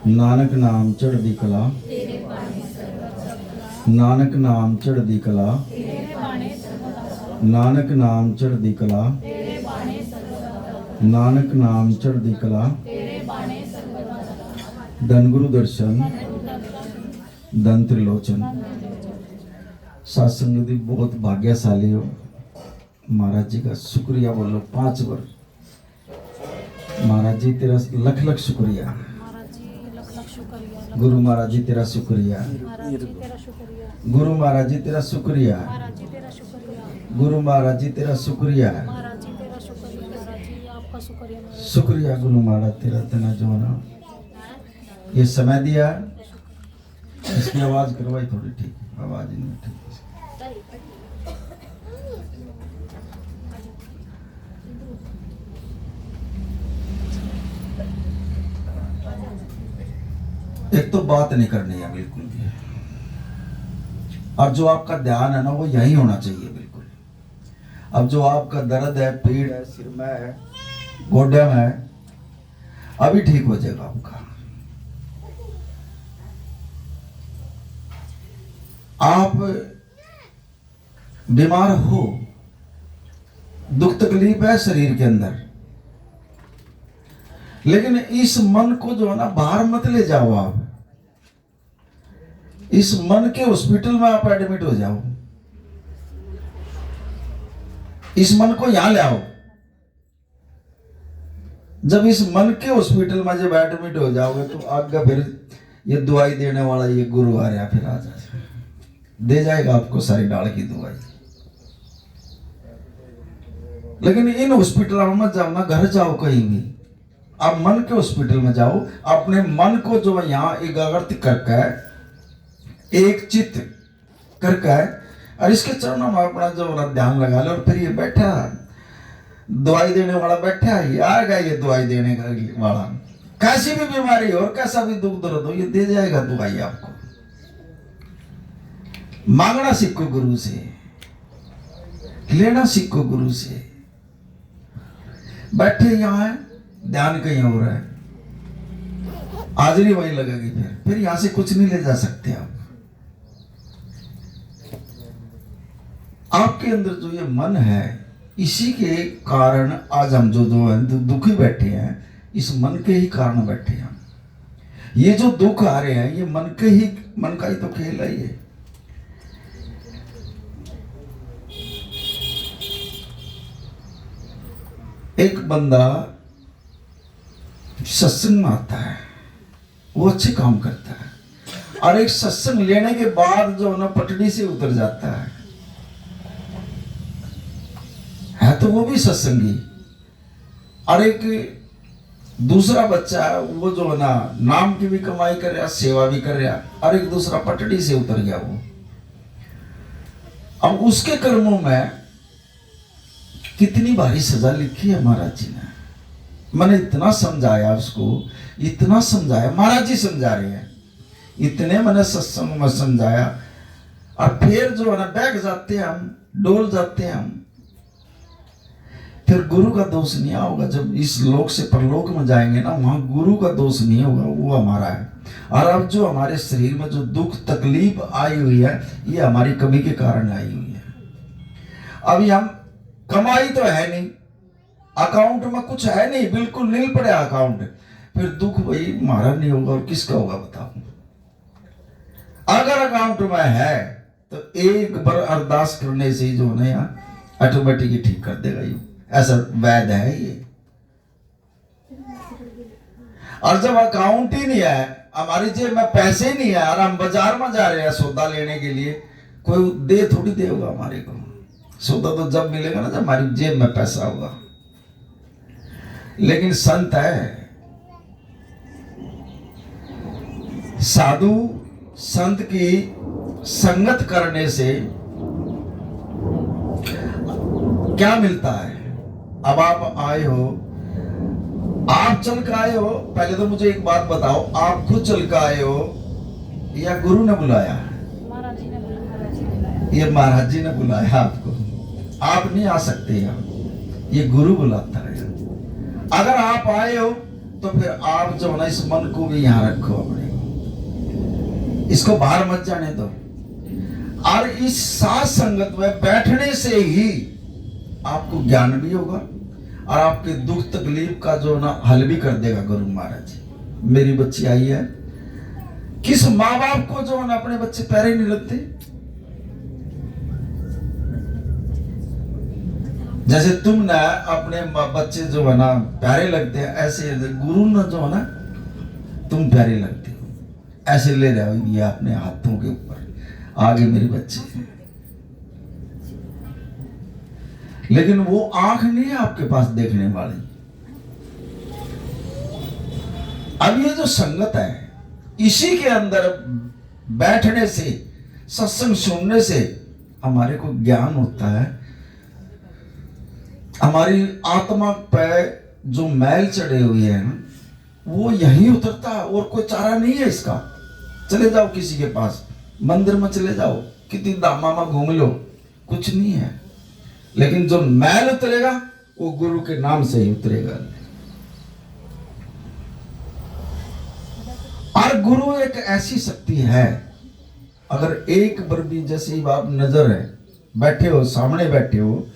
ਨਾਨਕ ਨਾਮ ਚੜ੍ਹਦੀ ਕਲਾ, ਨਾਨਕ ਨਾਮ ਚੜ੍ਹਦੀ ਕਲਾ, ਨਾਨਕ ਨਾਮ ਚੜ੍ਹਦੀ ਕਲਾ, ਨਾਨਕ ਨਾਮ ਚੜ੍ਹਦੀ ਕਲਾ। धन गुरु दर्शन, धन त्रिलोचन। सत्संग दी बहुत भाग्यशाली हो। महाराज जी का शुक्रिया बोलो 5 बार। महाराज जी तेरा लख लख शुक्रिया। गुरु महाराज जी तेरा शुक्रिया। गुरु महाराज जी तेरा शुक्रिया। गुरु महाराज जी तेरा शुक्रिया। शुक्रिया गुरु महाराज तेरा तना जो ना ये समय दिया। इसकी आवाज करवाई थोड़ी ठीक, आवाज नहीं ठीक। एक तो बात नहीं करनी है बिल्कुल भी, और जो आपका ध्यान है ना वो यही होना चाहिए बिल्कुल। अब जो आपका दर्द है, पीड़ है, सिर में है, गोड्या में है, अभी ठीक हो जाएगा आपका। आप बीमार हो, दुख तकलीफ है शरीर के अंदर, लेकिन इस मन को जो है ना बाहर मत ले जाओ। आप इस मन के हॉस्पिटल में आप एडमिट हो जाओ। इस मन को यहां ले आओ। जब इस मन के हॉस्पिटल में जब एडमिट हो जाओगे तो आगे फिर ये दवाई देने वाला ये गुरु आ रहा फिर आ जाए, दे जाएगा आपको सारी डाल की दवाई। लेकिन इन हॉस्पिटल में मत जाओ ना, घर जाओ कहीं भी। आप मन के हॉस्पिटल में जाओ, अपने मन को जो है यहाँ एकाग्रत करके, एक चित्त करके, और इसके चरणों में अपना जो ध्यान लगा लो। और फिर ये बैठा दवाई देने वाला बैठा है, आ गया ये दवाई देने वाला। कैसी भी बीमारी हो और कैसा भी दुख दर्द हो, ये दे जाएगा दवाई आपको। मांगना सीखो गुरु से, लेना सीखो गुरु से। बैठे यहां है, ध्यान कहीं हो रहा है, हाजिरी वही लगेगी। फिर यहां से कुछ नहीं ले जा सकते आप। आपके अंदर जो ये मन है, इसी के कारण आज हम जो दुखी बैठे हैं, इस मन के ही कारण बैठे हैं। ये जो दुख आ रहे हैं, ये मन का ही तो खेल है ये। एक बंदा सत्संग में आता है, वो अच्छे काम करता है, और एक सत्संग लेने के बाद जो ना पटड़ी से उतर जाता है तो वो भी सत्संगी। और एक दूसरा बच्चा है, वो जो ना नाम की भी कमाई कर रहा, सेवा भी कर रहा, और एक दूसरा पटड़ी से उतर गया वो। अब उसके कर्मों में कितनी भारी सजा लिखी है महाराज जी ने। मैंने इतना समझाया उसको, इतना समझाया, महाराज जी समझा रहे हैं, इतने मैंने सत्संग में समझाया। और फिर जो है ना बैठ जाते हैं हम, डोल जाते हैं हम। फिर गुरु का दोष नहीं होगा। जब इस लोक से परलोक में जाएंगे ना, वहां गुरु का दोष नहीं होगा, वो हमारा है। और अब जो हमारे शरीर में जो दुख तकलीफ आई हुई है, ये हमारी कमी के कारण आई हुई है। अभी हम कमाई तो है नहीं, अकाउंट में कुछ है नहीं, बिल्कुल नील पड़े अकाउंट। फिर दुख वही हमारा नहीं होगा और किसका होगा बताओ। अगर अकाउंट में है तो एक बार अरदास करने से ही जो है यहाँ ऑटोमेटिक ही ठीक कर देगा। ये ऐसा वैध है ये। और जब अकाउंट ही नहीं है, हमारी जेब में पैसे नहीं है, और हम बाजार में जा रहे हैं सौदा लेने के लिए, कोई दे थोड़ी देगा हमारे को। सौदा तो जब मिलेगा ना जब हमारी जेब में पैसा होगा। लेकिन संत है, साधु संत की संगत करने से क्या मिलता है। अब आप आए हो, आप चल कर आए हो। पहले तो मुझे एक बात बताओ, आप खुद चल कर आए हो या गुरु ने बुलाया? ये महाराज जी ने बुलाया आपको। आप नहीं आ सकते यहाँ, ये गुरु बुलाता है। अगर आप आए हो तो फिर आप जो है ना इस मन को भी यहाँ रखो अपने, इसको बाहर मत जाने दो। और इस साथ संगत में बैठने से ही आपको ज्ञान भी होगा और आपके दुख तकलीफ का जो ना हल भी कर देगा गुरु महाराज। मेरी बच्ची आई है, किस माँ बाप को जो ना अपने बच्चे प्यारे नहीं लगते? जैसे तुम ना अपने बच्चे जो है ना प्यारे लगते हैं, ऐसे गुरु ना जो है ना तुम प्यारे लगते हो, ऐसे ले रहे हो ये अपने हाथों के ऊपर। आगे मेरे बच्चे, लेकिन वो आंख नहीं है आपके पास देखने वाली। अब ये जो संगत है, इसी के अंदर बैठने से, सत्संग सुनने से हमारे को ज्ञान होता है। हमारी आत्मा पे जो मैल चढ़े हुए हैं वो यही उतरता है, और कोई चारा नहीं है इसका। चले जाओ किसी के पास, मंदिर में चले जाओ, कितनी धामा में घूम लो, कुछ नहीं है। लेकिन जो मैल उतरेगा वो गुरु के नाम से ही उतरेगा। और गुरु एक ऐसी शक्ति है, अगर एक बार भी जैसे ही आप नजर है, बैठे हो, सामने बैठे हो,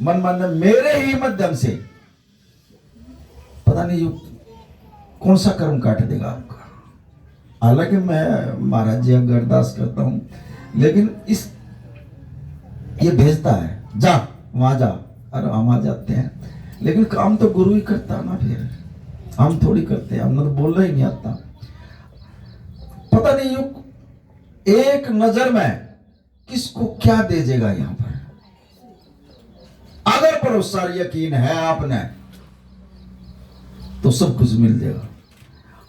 मन मन मेरे ही माध्यम से, पता नहीं कौन सा कर्म काट देगा आपका। हालांकि मैं महाराज जी का अरदास करता हूं, लेकिन इस ये भेजता है, जा वहां जा, और हम आ जाते हैं। लेकिन काम तो गुरु ही करता ना, फिर हम थोड़ी करते हैं, हमने तो बोलना ही नहीं आता। पता नहीं एक नजर में किसको क्या दे देगा यहां पर। अगर भरोसा यकीन है आपने तो सब कुछ मिल जाएगा।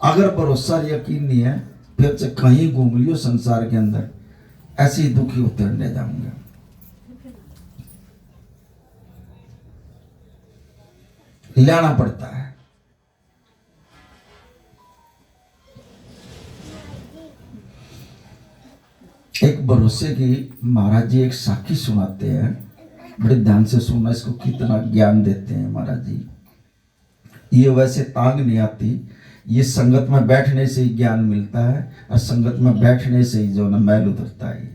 अगर भरोसा यकीन नहीं है, फिर से कहीं घूम लियो संसार के अंदर, ऐसे ही दुखी होते रह जाऊंगे। लाना पड़ता है। एक भरोसे की महाराज जी एक साखी सुनाते हैं, बड़े ध्यान से सुनना, इसको कितना ज्ञान देते हैं महाराज जी। ये वैसे तांग नहीं आती, ये संगत में बैठने से ही ज्ञान मिलता है, और संगत में बैठने से ही जो ना मैल उतरता है।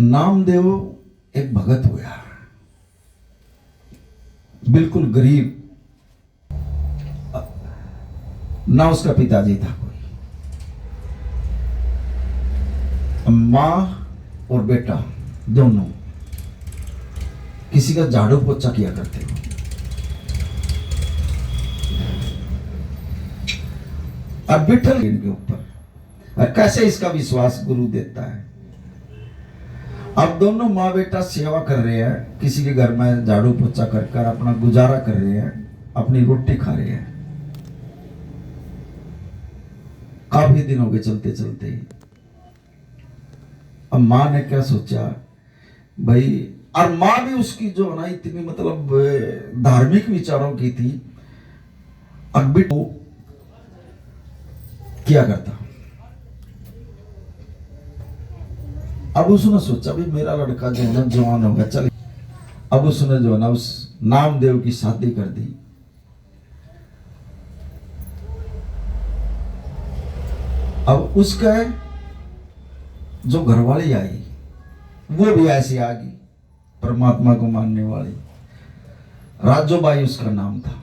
नामदेव एक भगत हुआ, बिल्कुल गरीब, ना उसका पिताजी था कोई, माँ और बेटा दोनों किसी का झाड़ू पोछा किया करते हो। अब बिठल इनके ऊपर, और कैसे इसका विश्वास गुरु देता है। अब दोनों माँ बेटा सेवा कर रहे हैं, किसी के घर में झाड़ू पोछा कर कर अपना गुजारा कर रहे हैं, अपनी रोटी खा रहे हैं। काफी दिन हो गए चलते चलते। अब माँ ने क्या सोचा भाई, और माँ भी उसकी जो है ना इतनी मतलब धार्मिक विचारों की थी। अब भी वो क्या करता, अब उसने सोचा भी मेरा लड़का जो है ना जवान हो गया, चल। अब उसने जो है ना उस नामदेव की शादी कर दी। अब उसका जो घरवाली आई वो भी ऐसी आ गई, परमात्मा को मानने वाली। राजोबाई उसका नाम था।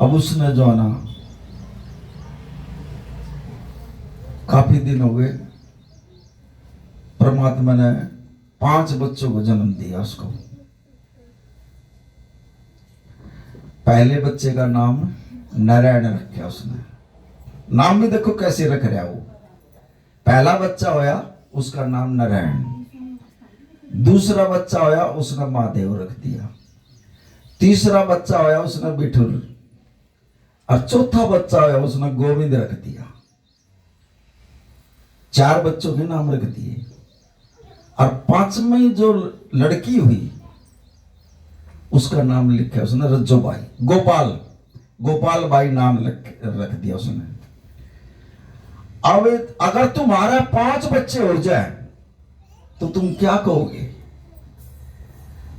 अब उसने जो है ना काफी दिन हो गए, परमात्मा ने 5 बच्चों को जन्म दिया उसको। पहले बच्चे का नाम नारायण रखा उसने। नाम भी देखो कैसे रख रहा वो। पहला बच्चा होया उसका नाम नारायण, दूसरा बच्चा होया उसने महादेव रख दिया, तीसरा बच्चा होया उसने बिठुल, और चौथा बच्चा होया उसने गोविंद रख दिया। 4 बच्चों के नाम रख दिए। और 5वीं जो लड़की हुई उसका नाम लिखा उसने रज्जोबाई, गोपाल बाई नाम रख दिया उसने। अब अगर तुम्हारा 5 बच्चे हो जाए तो तुम क्या कहोगे?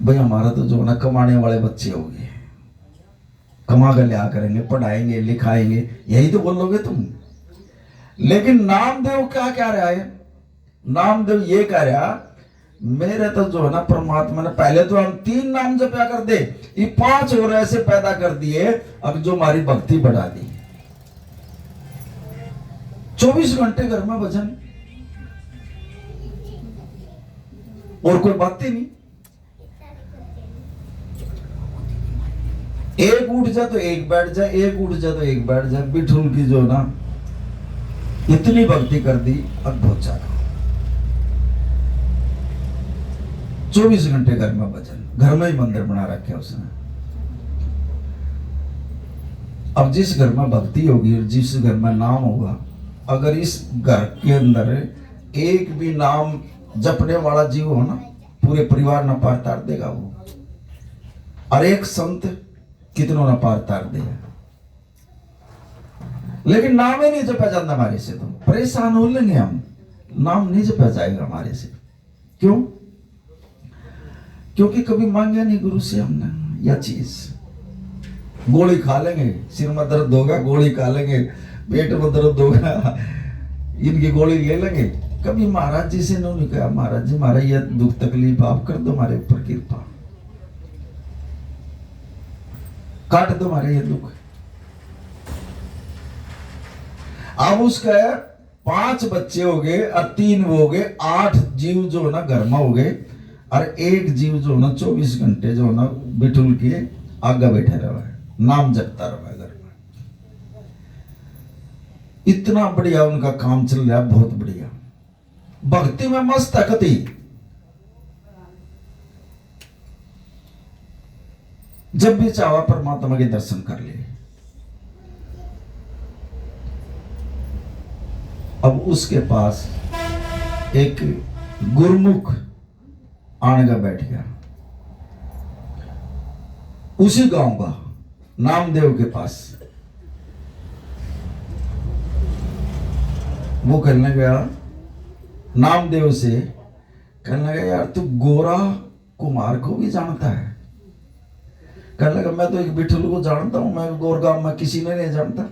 भाई हमारा तो जो ना कमाने वाले बच्चे हो गए, कमा कर लिया करेंगे, पढ़ाएंगे लिखाएंगे, यही तो बोलोगे तुम। लेकिन नामदेव क्या कह रहा है? नामदेव ये कह रहा, मेरे तो जो है ना परमात्मा ने पहले तो हम 3 नाम जपया कर दे, ये 5 और ऐसे पैदा कर दिए, अब जो हमारी भक्ति बढ़ा दी। 24 घंटे घर में भजन, और कोई बात ही नहीं। एक उठ जाए तो एक बैठ जाए, एक उठ जाए तो एक बैठ जाए। बिठुल की जो ना इतनी भक्ति कर दी, अद्भुत चाका। 24 घंटे घर में भजन, घर में ही मंदिर बना रखे उसने। अब जिस घर में भक्ति होगी और जिस घर में नाम होगा, अगर इस घर के अंदर एक भी नाम जपने वाला जीव हो ना, पूरे परिवार न पार तार देगा वो। और एक संत कितनों न पार तार देगा। लेकिन नाम ही नहीं जपा जाता हमारे से, तो परेशान हो लेंगे हम। नाम नहीं जपा जाएगा हमारे से। क्यों? क्योंकि कभी मांगे नहीं गुरु से हमने यह चीज। गोली खा लेंगे, सिर में दर्द होगा, गोली खा लेंगे, पेट में दर्द होगा, इनकी गोली ले लेंगे। कभी महाराज जी से नहीं कहा, महाराज जी हमारा यह दुख तकलीफ आप कर दो, हमारे ऊपर कृपा काट दो हमारे ये दुख। अब उसका 5 बच्चे हो गए और 3 वो हो गए, 8 जीव जो है ना घर में हो गए, और एक जीव जो है ना 24 घंटे जो है ना बिठुल के आगे बैठे रहा है, नाम जपता रहा है घर में। इतना बढ़िया उनका काम चल रहा है, बहुत बढ़िया। भक्ति में मस्त है कति। जब भी चाहा परमात्मा के दर्शन कर ले। अब उसके पास एक गुरमुख आने का बैठ गया, उसी गांव का, नामदेव के पास। वो कहने गया नामदेव से, कहने लगा यार तू गोरा कुमार को भी जानता है? कहने लगा मैं तो एक विठल को जानता हूं, मैं गोरगांव में किसी ने नहीं जानता।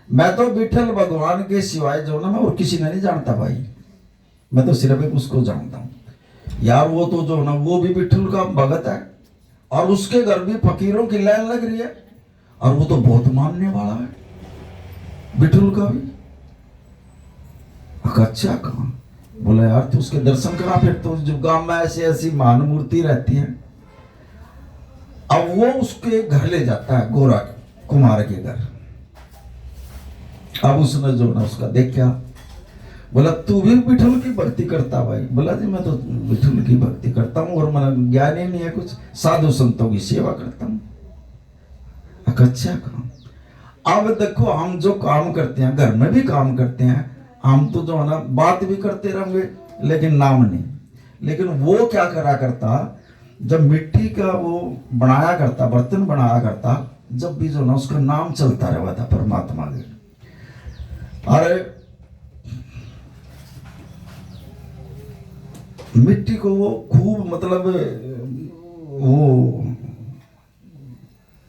मैं तो विठल भगवान के सिवाय जो ना मैं और किसी ने नहीं जानता भाई, मैं तो सिर्फ एक उसको जानता हूं। यार वो तो जो ना वो भी विठल का भगत है, और उसके घर भी फकीरों की लाइन लग रही है, और वो तो बहुत मानने वाला है विठल का भी। अच्छा कहा? बोला यार तू उसके दर्शन करा फिर, तो जो गांव में ऐसी ऐसी महान मूर्ति रहती है। अब वो उसके घर ले जाता है, गोरा कुमार के घर। अब उसने जो ना उसका देख क्या, बोला तू भी विठल की भक्ति करता भाई? बोला जी मैं तो विठल की भक्ति करता हूँ, और मन ज्ञान ही नहीं है कुछ, साधु संतों की सेवा करता हूँ। अच्छा काम। अब देखो हम जो काम करते हैं, घर में भी काम करते हैं, हम तो जो है ना बात भी करते रहेंगे लेकिन नाम नहीं। लेकिन वो क्या करा करता, जब मिट्टी का वो बनाया करता, बर्तन बनाया करता, जब भी जो ना उसका नाम चलता रहा था परमात्मा के। अरे मिट्टी को वो खूब मतलब वो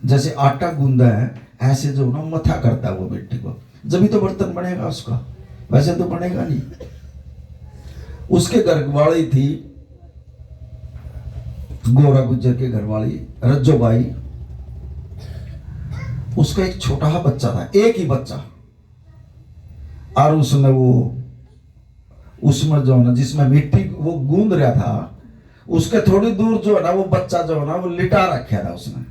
जैसे आटा गूंदा है, ऐसे जो ना मथा करता वो मिट्टी को, जब भी तो बर्तन बनेगा उसका, वैसे तो बनेगा नहीं। उसके घरवाली थी गोरा गुज्जर के घरवाली रज्जो बाई। उसका एक छोटा सा बच्चा था, एक ही बच्चा, और उसने वो उसमें जो है ना जिसमें मिट्टी वो गूंद रहा था, उसके थोड़ी दूर जो है ना वो बच्चा जो है ना वो लिटा रखा था उसने,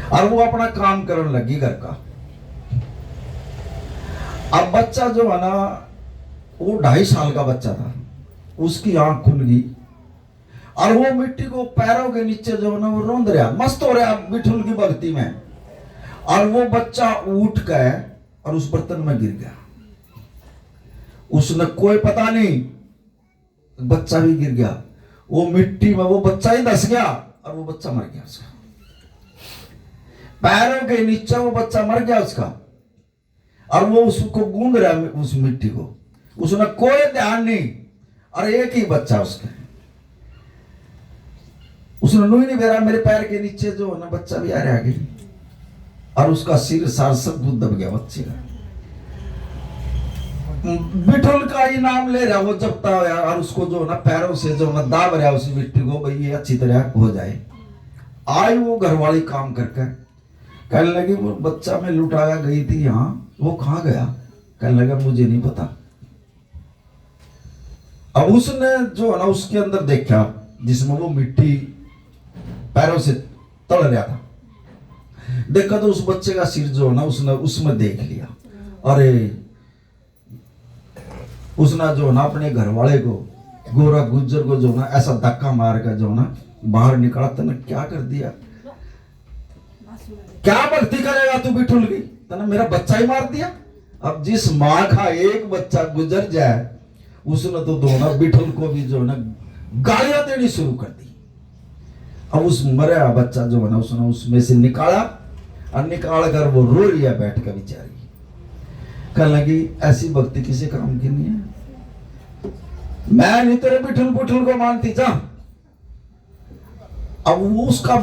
और वो अपना काम करने लगी घर का। अब बच्चा जो है ना वो 2.5 साल का बच्चा था, उसकी आंख खुल गई, और वो मिट्टी को पैरों के नीचे जो है ना वो रोंद रहा, मस्त हो रहा विठुल की भक्ति में। और वो बच्चा उठ गए और उस बर्तन में गिर गया। उसने कोई पता नहीं, बच्चा भी गिर गया, वो मिट्टी में वो बच्चा ही धस गया, और वो बच्चा मर गया उसका, पैरों के नीचे वो बच्चा मर गया उसका। और वो उसको गूंद रहा उस मिट्टी को, उसने कोई ध्यान नहीं, और एक ही बच्चा उसका। उसने नू ही नहीं बेरा, मेरे पैर के नीचे जो है ना बच्चा भी आ रहा आगे, और उसका सिर सार सब दूध दब गया बच्चे का। बिठुल का ही नाम ले रहा वो जबता है, और उसको जो ना पैरों से जो ना दाब रहा उस मिट्टी को, भाई ये अच्छी तरह हो जाए। आई वो घरवाली काम करके कहने लगी वो बच्चा मैं लुटाया गई थी यहाँ, वो कहाँ गया? कहने लगा मुझे नहीं पता। अब उसने जो है ना उसके अंदर देखा जिसमें वो मिट्टी पैरों से तड़ रहा था, देखा तो उस बच्चे का सिर जो है ना उसने उसमें देख लिया। अरे उसने जो ना अपने घर वाले को, गोरा गुज्जर को जो ना ऐसा धक्का मार कर जो ना बाहर निकाला। तने क्या कर दिया? क्या भक्ति करेगा तू बिठुल की? तने मेरा बच्चा ही मार दिया। अब जिस माँ का एक बच्चा गुजर जाए उसने तो दोनों बिठुल को भी जो ना गालियां देनी शुरू कर दी। अब उस मरा बच्चा जो है ना उसने उसमें से निकाला, और निकाल कर वो रो रही है बैठ कर बेचारी। कहने लगी ऐसी भक्ति किसी काम की नहीं है, मैं नहीं तेरे बिठुल बुठुल को मानती जा। अब वो उसका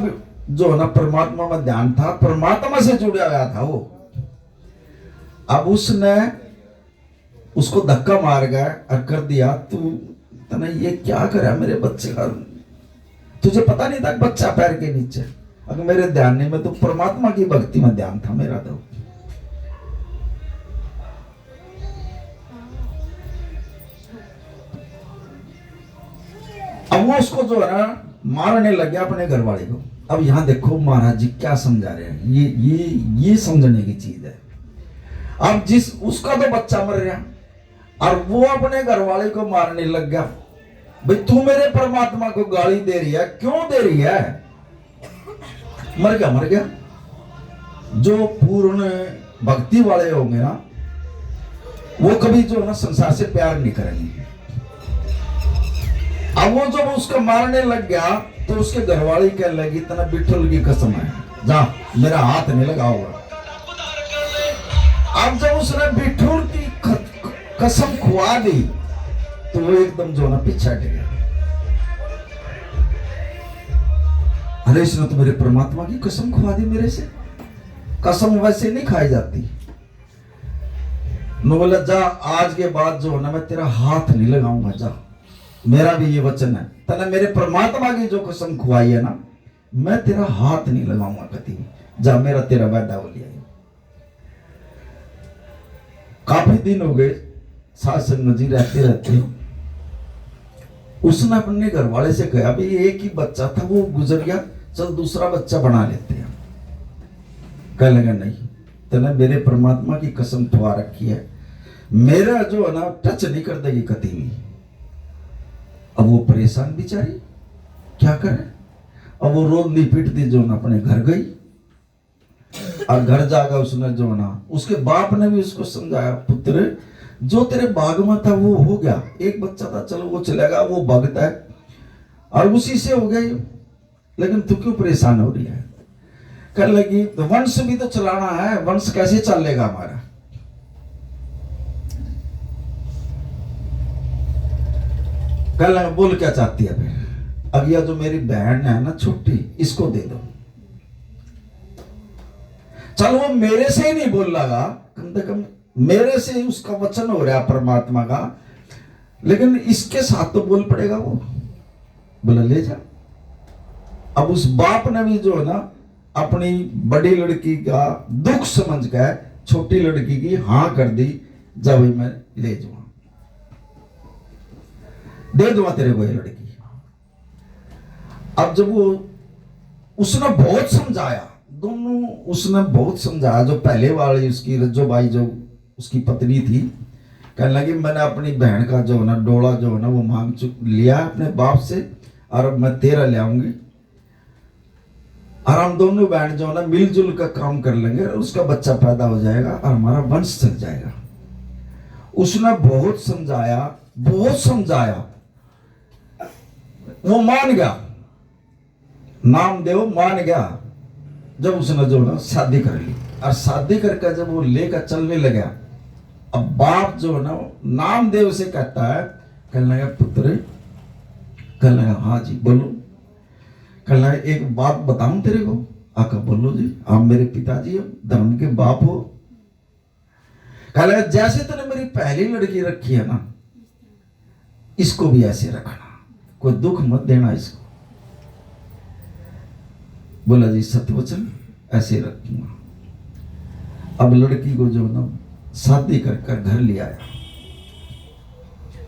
जो है ना परमात्मा में ध्यान था, परमात्मा से जुड़ा गया था वो। अब उसने उसको धक्का मार गया और कर दिया, तूने ये क्या करा मेरे बच्चे का? तुझे पता नहीं था बच्चा पैर के नीचे? अगर मेरे ध्यान नहीं में तो परमात्मा की भक्ति में ध्यान था मेरा। तो अब वो उसको जो है ना मारने लग गया अपने घर वाले को। अब यहां देखो महाराज जी क्या समझा रहे हैं, ये समझने की चीज है। अब जिस उसका तो बच्चा मर गया और वो अपने घर वाले को मारने लग गया। भाई तू मेरे परमात्मा को गाली दे रही है, क्यों दे रही है? मर गया मर गया। जो पूर्ण भक्ति वाले होंगे ना वो कभी जो ना संसार से प्यार नहीं करेंगे। अब वो जब उसको मारने लग गया तो उसके घरवाली कहने लगी तना बिठुल की कसम है, जा मेरा हाथ नहीं लगाओगा। अब जब उसने बिठुल की कसम खुआ दी तो वो एकदम जो ना पीछे हट गया। अरे इसने तो मेरे परमात्मा की कसम खुआ दी मेरे से, कसम वैसे नहीं खाई जाती। नो बोला जा आज के बाद जो है ना मैं तेरा हाथ नहीं लगाऊंगा, जा मेरा भी ये वचन है, तने मेरे परमात्मा की जो कसम खुआई है ना मैं तेरा हाथ नहीं लगाऊंगा कभी, जा मेरा तेरा वादा हो लिया। काफी दिन हो गए सास संग जी रहते रहते उसने अपने घर वाले से कहा भाई एक ही बच्चा था वो गुजर गया, चल दूसरा बच्चा बना लेते हैं। कहने लगा नहीं, तने मेरे परमात्मा की कसम खुआ रखी है, मेरा जो है ना टच नहीं कर देगी कभी भी। अब वो परेशान बेचारी क्या करे। अब वो रोंदी पीटती जो ना अपने घर गई और घर जाकर उसने जो ना उसके बाप ने भी उसको समझाया, पुत्र जो तेरे भाग में था वो हो गया, एक बच्चा था चलो वो चलेगा, वो भगता है और उसी से हो गया, लेकिन तू क्यों परेशान हो रही है? कहने लगी तो वंश भी तो चलाना है, वंश कैसे चलेगा हमारा? कहने लगा बोल क्या चाहती है फिर? अब यह जो मेरी बहन है ना छोटी इसको दे दो। चल वो मेरे से ही नहीं बोल लगा, कम से कम मेरे से ही उसका वचन हो रहा परमात्मा का, लेकिन इसके साथ तो बोल पड़ेगा वो। बोला ले जा। अब उस बाप ने भी जो है ना अपनी बड़ी लड़की का दुख समझ कर छोटी लड़की की हाँ कर दी, जब मैं ले जाऊंगा दे दूंगा तेरे को ये लड़की। अब जब वो उसने बहुत समझाया, दोनों उसने बहुत समझाया, जो पहले वाली उसकी रज्जो बाई जो उसकी पत्नी थी, कहने लगी मैंने अपनी बहन का जो है ना डोला जो है ना वो मांग लिया अपने बाप से और अब मैं तेरा ले आऊंगी और हम दोनों बहन जो है ना मिलजुल कर काम कर लेंगे और उसका बच्चा पैदा हो जाएगा और हमारा वंश चल जाएगा। उसने बहुत समझाया, बहुत समझाया, वो मान गया, नामदेव मान गया। जब उसने जो ना शादी कर ली और शादी करके जब वो लेकर चलने लगा, अब बाप जो है ना नामदेव से कहता है, कहने लगा पुत्र, कहने लगा हाँ जी बोलो। कल एक बात बताऊं तेरे को। आका बोलो जी, आप मेरे पिताजी हो, धर्म के बाप हो। कल जैसे तूने मेरी पहली लड़की रखी है ना, इसको भी ऐसे रखना, कोई दुख मत देना इसको। बोला जी सत्य वचन, ऐसे रखूंगा। अब लड़की को जो ना शादी कर घर ले आया।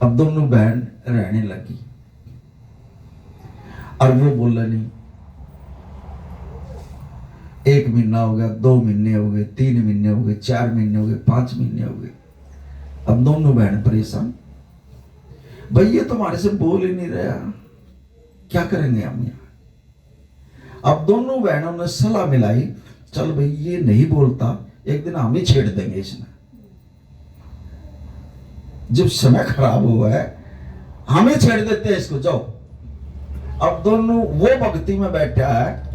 अब दोनों बहन रहने लगी और वो बोला नहीं। 1 महीना हो गया, 2 महीने हो गए, 3 महीने हो गए, 4 महीने हो गए, 5 महीने हो गए। अब दोनों बहन परेशान, भाई ये तुम्हारे से बोल ही नहीं रहा, क्या करेंगे हम यहाँ। अब दोनों बहनों ने सलाह मिलाई, चल भाई ये नहीं बोलता, एक दिन हम ही छेड़ देंगे इसमें। जब समय खराब हुआ है हम ही छेड़ देते हैं इसको, जाओ। अब दोनों वो भक्ति में बैठा है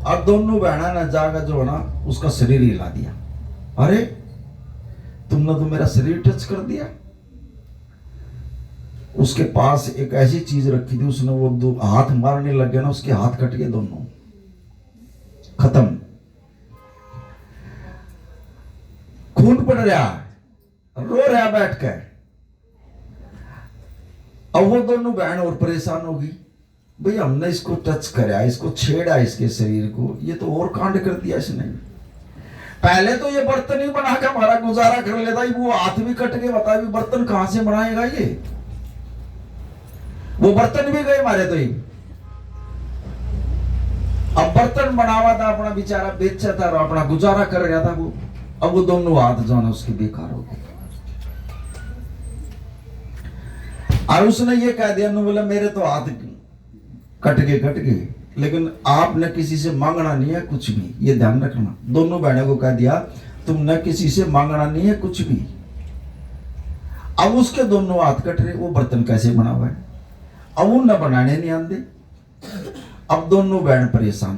और दोनों बहना ने जाकर जो है ना उसका शरीर हिला दिया। अरे तुमने तो मेरा शरीर टच कर दिया। उसके पास एक ऐसी चीज रखी थी, उसने वो दो हाथ मारने लग गया ना, उसके हाथ कट गए दोनों, खत्म। खून पड़ रहा है, रो रहा बैठ कर। अब वो दोनों बहन और परेशान होगी, भाई हमने इसको टच कराया, इसको छेड़ा इसके शरीर को, ये तो और कांड कर दिया इसने। पहले तो ये बर्तन ही बना के हमारा गुजारा कर लेता, वो हाथ भी कट गए, बता भी बर्तन कहां से बनाएगा ये। वो बर्तन भी गए मारे तो ही। अब बर्तन बनावा था, अपना बेचारा बेचा था और अपना गुजारा कर रहा था वो। अब वो दोनों हाथ जो है उसके बेकार हो गए। और उसने ये कह दिया, बोला मेरे तो हाथ कट गए, लेकिन आपने किसी से मांगना नहीं है कुछ भी, ये ध्यान रखना। दोनों बहनों को कह दिया तुमने किसी से मांगना नहीं है कुछ भी। अब उसके दोनों हाथ कट रहे, वो बर्तन कैसे बना हुआ है, अब उन्हें बनाने नहीं आते। अब दोनों बहन परेशान।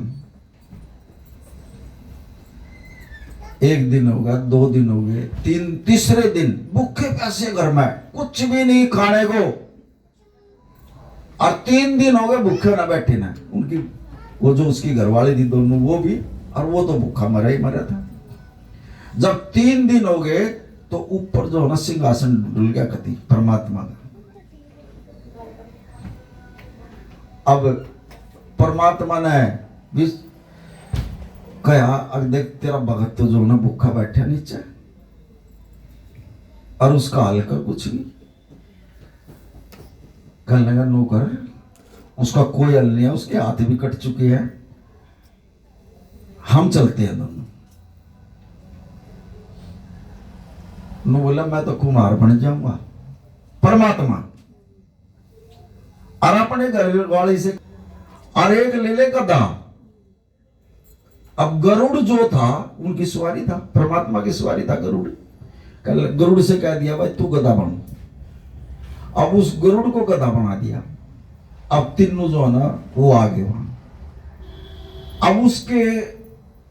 1 दिन हो गया, 2 दिन हो गए, तीसरे दिन भूखे प्यासे घर में, कुछ भी नहीं खाने को। और 3 दिन हो गए भूखे ना बैठे ना। उनकी वो जो उसकी घरवाली थी दोनों, वो भी, और वो तो भूखा मरा ही मरा था। जब 3 दिन हो गए तो ऊपर जो है ना सिंहासन डुल गया कति परमात्मा का। अब परमात्मा ने भी कहा, अब देख तेरा भगत तो जो ना भूखा बैठा नीचे, और उसका हाल का कुछ नहीं। कहने लगा नौकर, उसका कोई हल नहीं है, उसके हाथ भी कट चुके हैं, हम चलते हैं दोनों। नो बोला मैं तो कुम्हार बन जाऊंगा। परमात्मा और अपने घर वाली से और एक ले ले गधा। अब गरुड़ जो था उनकी सवारी था, परमात्मा की सवारी था गरुड़। गरुड़ से कह दिया भाई तू गधा बन। अब उस गरुड़ को गधा बना दिया। अब तीनों जो है ना वो आ गए वहां। अब उसके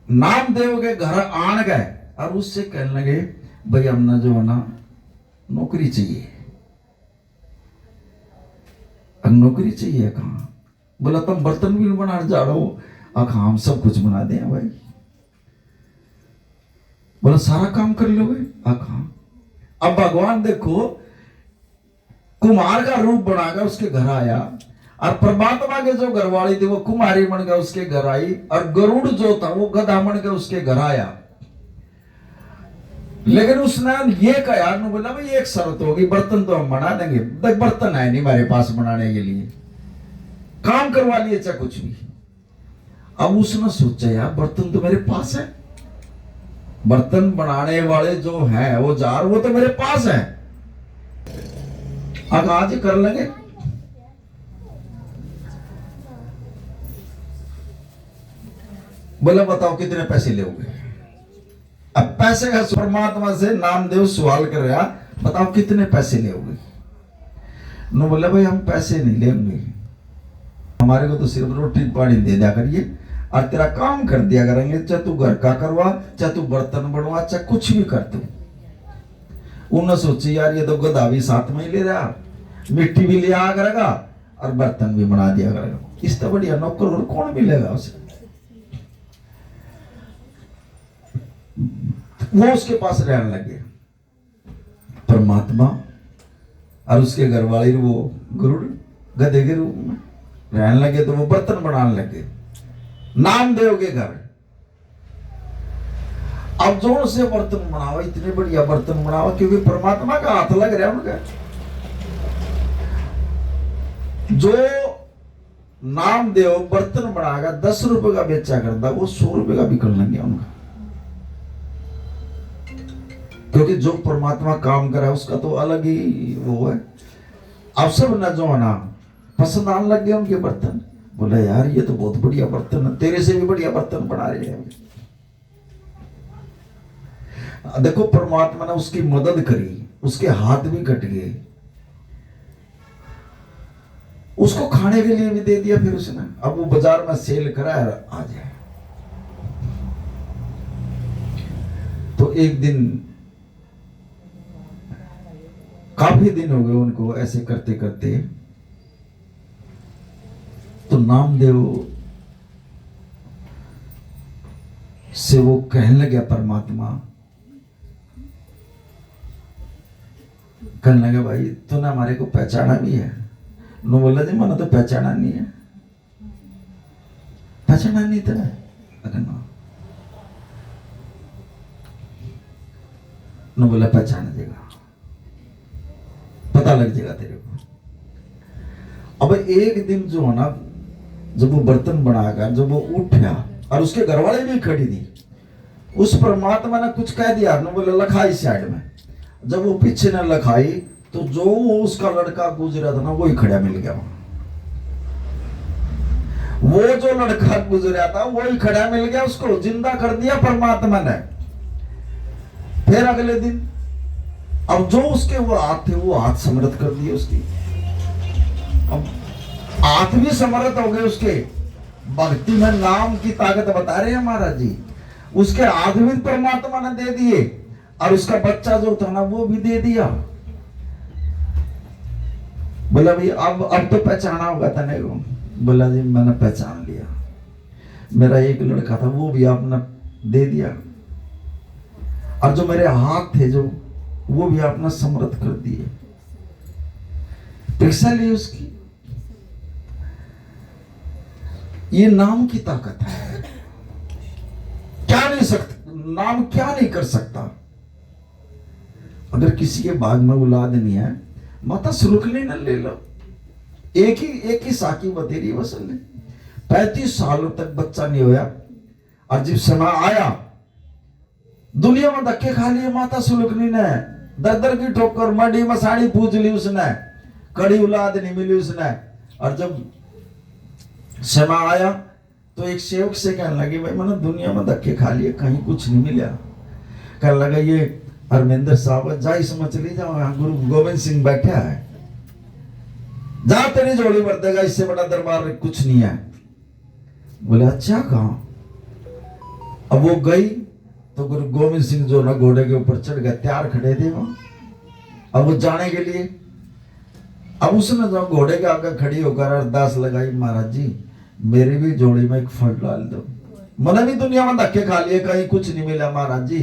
नामदेव के घर आन गए और उससे कहने लगे भाई हमने जो है ना नौकरी चाहिए। नौकरी चाहिए कहां? बोला तुम बर्तन भी बना जा रहे हो। आखा हम सब कुछ बना दें भाई। बोला सारा काम कर लोगे? आखा। अब भगवान देखो कुमार का रूप बनाकर उसके घर आया और परमात्मा के जो घरवाली थी वो कुमारी बन गया उसके घर आई, और गरुड़ जो था वो गधा बन के उसके घर आया। लेकिन उसने ये कहा, बोला भाई एक शर्त होगी, बर्तन तो हम बना देंगे। देख बर्तन है नहीं हमारे पास बनाने के लिए, काम करवा लिए चाहे कुछ भी। अब उसने सोचा यार बर्तन तो मेरे पास है, बर्तन बनाने वाले जो है वो जार वो तो मेरे पास है, अब आज कर लेंगे। बोला बताओ कितने पैसे लोगे? अब पैसे का परमात्मा से नामदेव सवाल कर रहा, बताओ कितने पैसे लोगे? नो बोला भाई हम पैसे नहीं लेंगे, हमारे को तो सिर्फ रोटी पानी दे दिया करिए और तेरा काम कर दिया करेंगे, चाहे तू घर का करवा, चाहे तू बर्तन बनवा, चाहे कुछ भी कर तू। उन्होंने सोची यार ये तो गधा भी साथ में ही ले रहा, मिट्टी भी ले आ करेगा और बर्तन भी बना दिया करेगा। इससे बढ़िया नौकर और कौन मिलेगा उसे। वो उसके पास रहने लगे परमात्मा, और उसके घर वाले वो गुरु गधे के रूप में रहने लगे। तो वो बर्तन बनाने लगे नामदेव के घर। अब जोर से बर्तन बनावा, इतने बढ़िया बर्तन बनावा, क्योंकि परमात्मा का हाथ लग रहा है उनका। जो नामदेव बर्तन बनाएगा 10 रुपए का बेचा करता, वो 100 रुपए का बिकने लग गया उनका। क्योंकि जो परमात्मा काम करा उसका तो अलग ही वो है। अब सब न जो है ना पसंद आने लग गए उनके बर्तन। बोला यार ये तो बहुत बढ़िया बर्तन है, तेरे से भी बढ़िया बर्तन बना रहे हैं। देखो परमात्मा ने उसकी मदद करी, उसके हाथ भी कट गए, उसको खाने के लिए भी दे दिया फिर उसने। अब वो बाजार में सेल करा आ जाए। तो एक दिन, काफी दिन हो गए उनको ऐसे करते करते, तो नामदेव से वो कहने लगे परमात्मा, कहने लगे भाई तूने हमारे को पहचाना भी है? नो बोला जी मैंने तो पहचाना नहीं है। पहचाना नहीं था? अगर नो बोला पहचान देगा, पता लग जाएगा तेरे को। अब एक दिन जो है ना, जब वो बर्तन बनाकर जब वो उठा और उसके घर वाले भी खड़ी थी, उस परमात्मा ने कुछ कह दिया, न बोले लखाई साइड में। जब वो पीछे ने लखाई तो जो उसका लड़का गुजरा था ना वही खड़ा मिल गया। वो जो लड़का गुजरा था वही खड़ा मिल गया, उसको जिंदा कर दिया परमात्मा ने। फिर अगले दिन अब जो उसके वो हाथ थे वो हाथ समृद्ध कर दिए उसकी। अब हाथ भी समर्थ हो गए उसके, भक्ति में नाम की ताकत बता रहे हैं महाराज जी। उसके हाथ भी परमात्मा ने दे दिए और उसका बच्चा जो था ना वो भी दे दिया। बोला भाई अब तो पहचाना होगा तने को। बोला जी मैंने पहचान लिया, मेरा एक लड़का था वो भी आपने दे दिया, और जो मेरे हाथ थे जो वो भी आपने समृद्ध कर दिए। पैसा ली उसकी। ये नाम की ताकत है। क्या नहीं सकता नाम, क्या नहीं कर सकता। अगर किसी के बाग में औलाद नहीं है, माता सुलुकली न ले लो। एक ही साकी बतेरी वसल ने 35 सालों तक बच्चा नहीं होया, और जब समय आया दुनिया में धक्के खा लिए माता सुलुकनी ने, दर की ठोकर मंडी मसाड़ी पूछ ली उसने, कड़ी औलाद नहीं मिली उसने। और जब समय आया तो एक सेवक से कहने लगे भाई मैंने दुनिया में धक्के खा लिए, कहीं कुछ नहीं मिला। कहने लगा ये हरमिंदर साहब जाई समझ ली जाओ, यहाँ गुरु गोविंद सिंह बैठा है, जा तेरी जोड़ी भर देगा, इससे बड़ा दरबार कुछ नहीं है। बोले अच्छा कहाँ? अब वो गई तो गुरु गोविंद सिंह जो ना घोड़े के ऊपर चढ़ गए, तैयार खड़े थे वहां। अब वो जाने के लिए, अब उसने जो घोड़े के आगे खड़ी होकर अरदास लगाई, महाराज जी मेरी भी जोड़ी में एक फल डाल दो। मैंने भी दुनिया में धक्के खा लिए, कहीं कुछ नहीं मिला महाराज जी,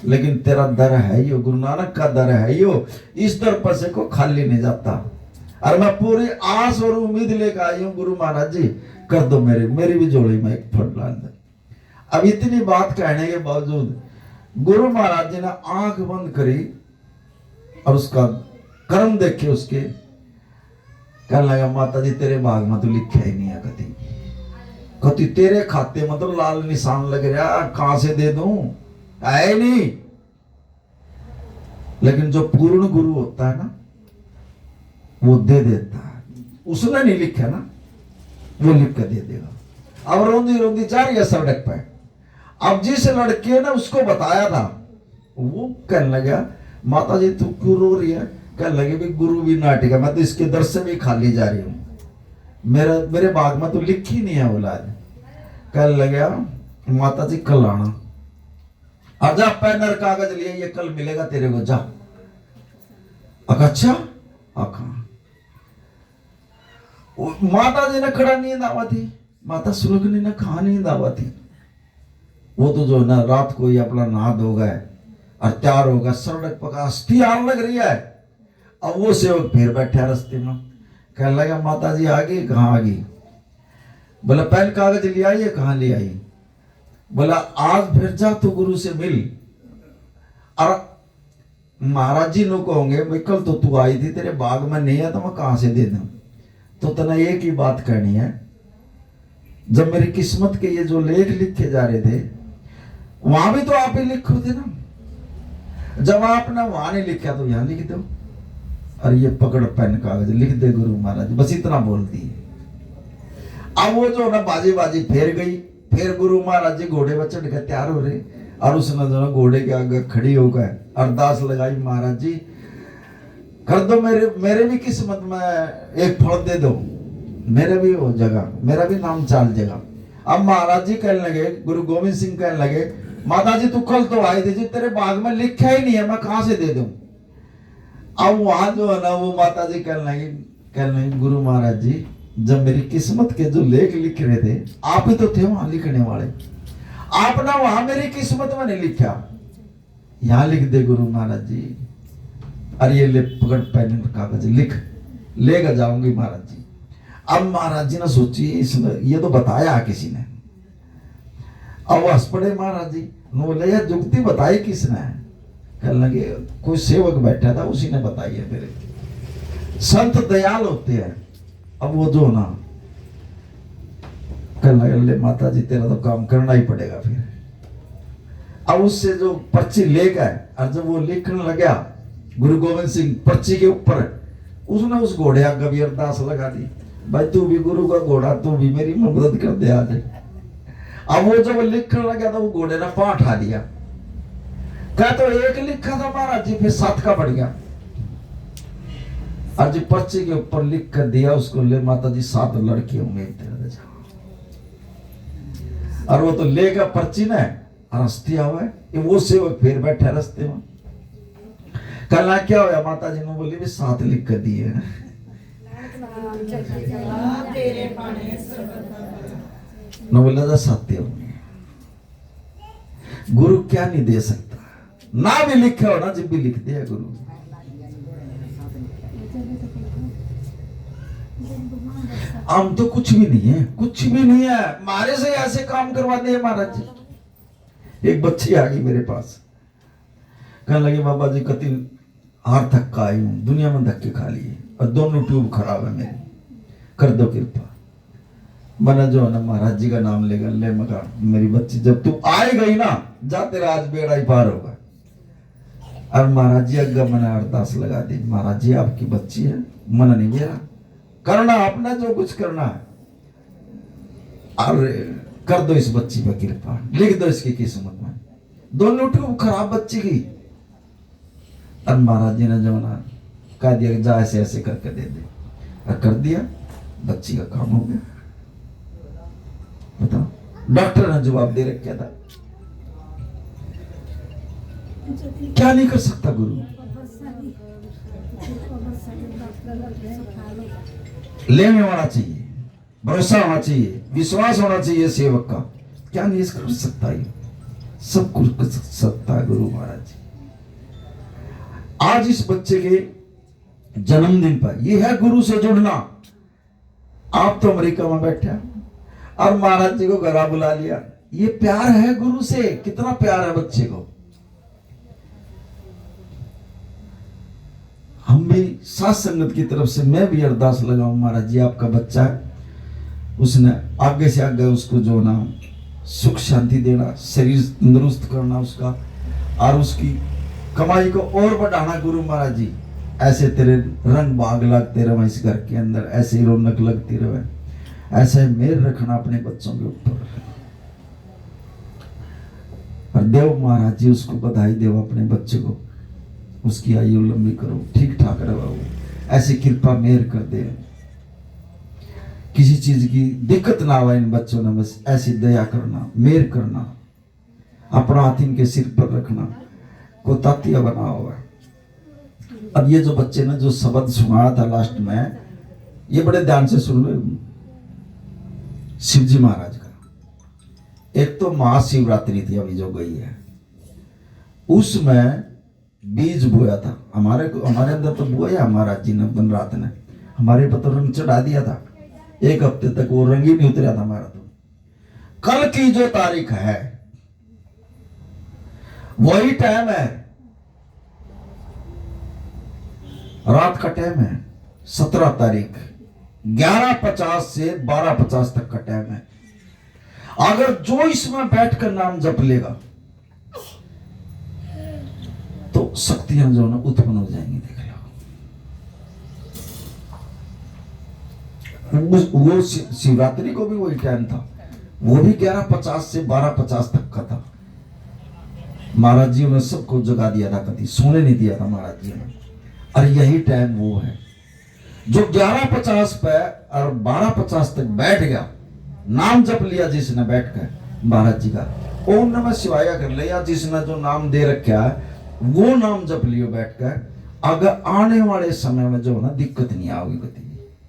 लेकिन तेरा दर है यो, गुरु नानक का दर है यो, इस दर पर से को खाली नहीं जाता। और मैं पूरी आस और उम्मीद लेकर आई हूँ गुरु महाराज जी, कर दो मेरी भी जोड़ी में एक फल डाल दो। अब इतनी बात कहने के बावजूद गुरु महाराज जी ने आंख बंद करी और उसका कर्म देखे उसके। कहने लगा माता जी तेरे भाग में तो लिखा ही नहीं है कति तेरे खाते में तो लाल निशान लग रहा, कहां से दे दूं, है नहीं। लेकिन जो पूर्ण गुरु होता है ना वो दे देता है, उसने नहीं लिखा ना वो लिख कर दे देगा। अब रोंदी रोंदी जा रही है सड़क पे। अब जिस लड़के ने उसको बताया था वो कहने लगा माता जी तू क्यों रो रही है? कहने लगे भी गुरु भी नाटिका, मैं तो इसके दर से भी खाली जा रही हूँ, मेरे बाग में तो लिखी नहीं है औलाद। कहने लगा माता जी कल आना, और जा पेन कागज लिए, ये कल मिलेगा तेरे को, जा। अच्छा आखा माता जी ने खड़ा नींद आवा थी, माता सुलगनी ने कहा नींद आवा थी। वो तो जो है ना रात को ही अपना नहा धो गए और तैयार होगा, सड़क पका तैयार लग रही है। अब वो सेवक फिर बैठा रास्ते में, कहने लगा माता जी आ गई, कहाँ आ गई? बोला पेन कागज ले आई है, कहाँ ले आई? बोला आज फिर जा तो गुरु से मिल। और महाराज जी नो कहोगे भाई कल तो तू आई थी, तेरे बाग में नहीं है तो मैं कहां से दे दूं? तो तना एक ही बात कहनी है, जब मेरी किस्मत के ये जो लेख लिखे जा रहे थे वहां भी तो आप ही लिखो थे ना, जब आपने वहां नहीं लिखा तो यहां लिख दो। और ये पकड़ पेन कागज लिख दे गुरु महाराज, बस इतना बोल दिए। अब वो जो ना बाजी बाजी फेर गई, फिर गुरु महाराज जी घोड़े पर चढ़ के तैयार हो रहे और उसने जो ना घोड़े के आगे खड़ी होकर अरदास लगाई, महाराज जी कर दो मेरे भी किस्मत में एक फल दे दो, मेरे भी हो जगह, मेरा भी नाम चाल जगह। अब महाराज जी कहने लगे, गुरु गोविंद सिंह कहने लगे माता जी तू कल तो आई थी, तेरे बाग में लिखा ही नहीं है, मैं कहां से दे दूं? अब वहां जो है ना वो माता जी कहने लगे गुरु महाराज जी जब मेरी किस्मत के जो लेख लिख रहे थे आप ही तो थे वहां लिखने वाले, आपने वहां मेरी किस्मत में नहीं लिखा, यहां लिख दे गुरु महाराज जी। अरे ये ले पकड़ पेन कागज लिख, लेकर जाऊंगी महाराज जी। अब महाराज जी ने सोची इसने ये तो बताया किसी ने, अब हंस पड़े महाराज जी, बोले यार जुगती बताई किसने? कहने लगे कोई सेवक बैठा था उसी ने बताई है। मेरे संत दयाल होते हैं। अब वो जो ना कहने लगे माता जी तेरा तो काम करना ही पड़ेगा फिर। अब उससे जो पर्ची ले गए और जब वो लिखने लगा गुरु गोविंद सिंह पर्ची के ऊपर, उसने उस घोड़े आगे भी अरदास लगा दी, भाई तू भी गुरु का घोड़ा, तू भी मेरी मदद कर दे आज। अब वो जब लिखने लगा था वो घोड़े ने पां उठा दिया, क्या तो एक लिखा था महाराज जी, फिर 7 का बढ़ गया। और जो पर्ची के ऊपर लिख कर दिया उसको, ले माता जी 7 लड़के होंगे तेरे। और वो तो लेगा पर्ची ने रस्ते हुआ है, वो सेवक फिर बैठा रस्ते में। कल क्या होया माता जी ने बोली भी 7 लिख कर दिए। बोला था सत्य होंगे, गुरु क्या नहीं दे सकता, ना भी लिखा हो ना जब भी लिख दिया गुरु। हम तो कुछ भी नहीं है, कुछ भी नहीं है, मारे से ऐसे काम करवा दिए महाराज जी। एक बच्ची आ गई मेरे पास, कहने लगी बाबा जी कति हार थक्का आई हूं, दुनिया में धक्के खा लिए और दोनों ट्यूब खराब है मेरी, कर दो कृपा। मैंने जो है ना महाराज जी का नाम लेगा, ले मगा मेरी बच्ची जब तू आई गई ना जा तेरा आज बेड़ा ही पार होगा। और महाराज जी अग्गा मैंने अरदास लगा दी, महाराज जी आपकी बच्ची है, मन नहीं मेरा, करना आपने जो कुछ करना है और कर दो इस बच्ची पर कृपा, लिख दो इसकी किस्मत में। दोनों ट्यूब खराब बच्ची की। और महाराज जी ने जो ना कह दिया जा ऐसे ऐसे करके दे दे, और कर दिया, बच्ची का काम हो गया। बताओ डॉक्टर ने जवाब दे रखा था, क्या नहीं कर सकता गुरु। लेने वाला चाहिए, भरोसा होना चाहिए, विश्वास होना चाहिए सेवक का, क्या नहीं कर सकता, ये सब कुछ कर सकता है गुरु महाराज जी। आज इस बच्चे के जन्मदिन पर यह है गुरु से जुड़ना। आप तो अमेरिका में बैठे और महाराज जी को घर बुला लिया, ये प्यार है गुरु से, कितना प्यार है बच्चे को। हम भी साथ संगत की तरफ से मैं भी अरदास लगाऊं, महाराज जी आपका बच्चा है, उसने आगे से आगे उसको जो ना सुख शांति देना, शरीर तंदुरुस्त करना उसका, और उसकी कमाई को और बढ़ाना गुरु महाराज जी। ऐसे तेरे रंग बाग लगते रहे इस घर के अंदर, ऐसे ही रौनक लगती रहे, ऐसे मेर रखना अपने बच्चों के ऊपर। और देव महाराज जी उसको बधाई देव अपने बच्चे को, उसकी आयु लंबी करो, ठीक ठाक रहो, ऐसी कृपा मेहर कर दे, किसी चीज की दिक्कत ना आवे इन बच्चों ने, बस ऐसी दया करना, मेहर करना, अपना हाथ इनके सिर पर रखना, को तातिया बना हुआ। अब ये जो बच्चे ने जो शब्द सुनाया था लास्ट में, ये बड़े ध्यान से सुन लो। शिवजी महाराज का एक तो महाशिवरात्रि थी अभी जो गई है, उसमें बीज बोया था। हमारे अंदर तो बोया महाराज जी ने, बनरात ने हमारे पर तो रंग चढ़ा दिया था। एक हफ्ते तक वो रंग ही नहीं उतरा था हमारा। तो कल की जो तारीख है वही टाइम है, रात का टाइम है, 17 तारीख 11:50 से 12:50 तक का टाइम है। अगर जो इसमें बैठकर नाम जप लेगा तो शक्तियां जो ना उत्पन्न हो जाएंगी। देख लो, वो शिवरात्रि को भी वही टाइम था, वो भी 11:50 से 12:50 तक का था। महाराज जी ने सबको जगा दिया था, कभी सोने नहीं दिया था महाराज जी ने। और यही टाइम वो है जो 11:50 पे और 12:50 तक बैठ गया, नाम जप लिया जिसने बैठकर महाराज जी का, ओम नमः शिवाय कर लिया जिसने जो नाम दे रखा है, वो नाम जप लियो बैठकर, अगर आने वाले समय में जो ना दिक्कत नहीं आओगी कभी।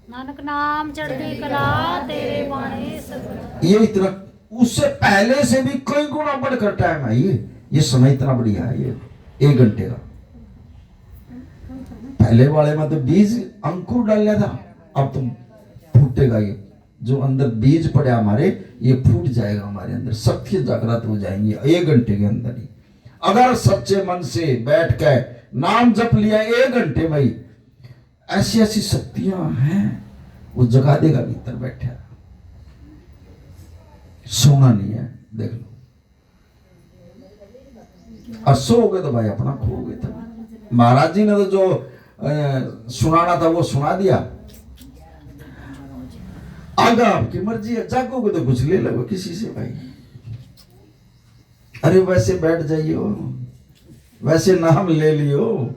नानक नाम चढ़ती कला तेरे बाणे सब। ये इतना, उससे पहले से भी कई गुना बढ़कर टाइम है। ये समय इतना बढ़िया है, ये 1 घंटे का। पहले वाले में तो बीज अंकुर डाल लिया था, अब तो फूटेगा। ये जो अंदर बीज पड़े हमारे, ये फूट जाएगा हमारे अंदर, शक्ति जागृत हो जाएंगी 1 घंटे के अंदर ही। अगर सच्चे मन से बैठ के नाम जप लिया 1 घंटे में ही, ऐसी ऐसी शक्तियां हैं, वो जगा देगा भीतर बैठा। सोना नहीं है, देख लो। और सोओगे तो भाई अपना खोओगे। तो महाराज जी ने तो जो सुनाना था वो सुना दिया। आगे आपकी मर्जी है, जागोगे तो कुछ ले लो किसी से भाई। अरे वैसे बैठ जाइयो, वैसे नाम ले लियो,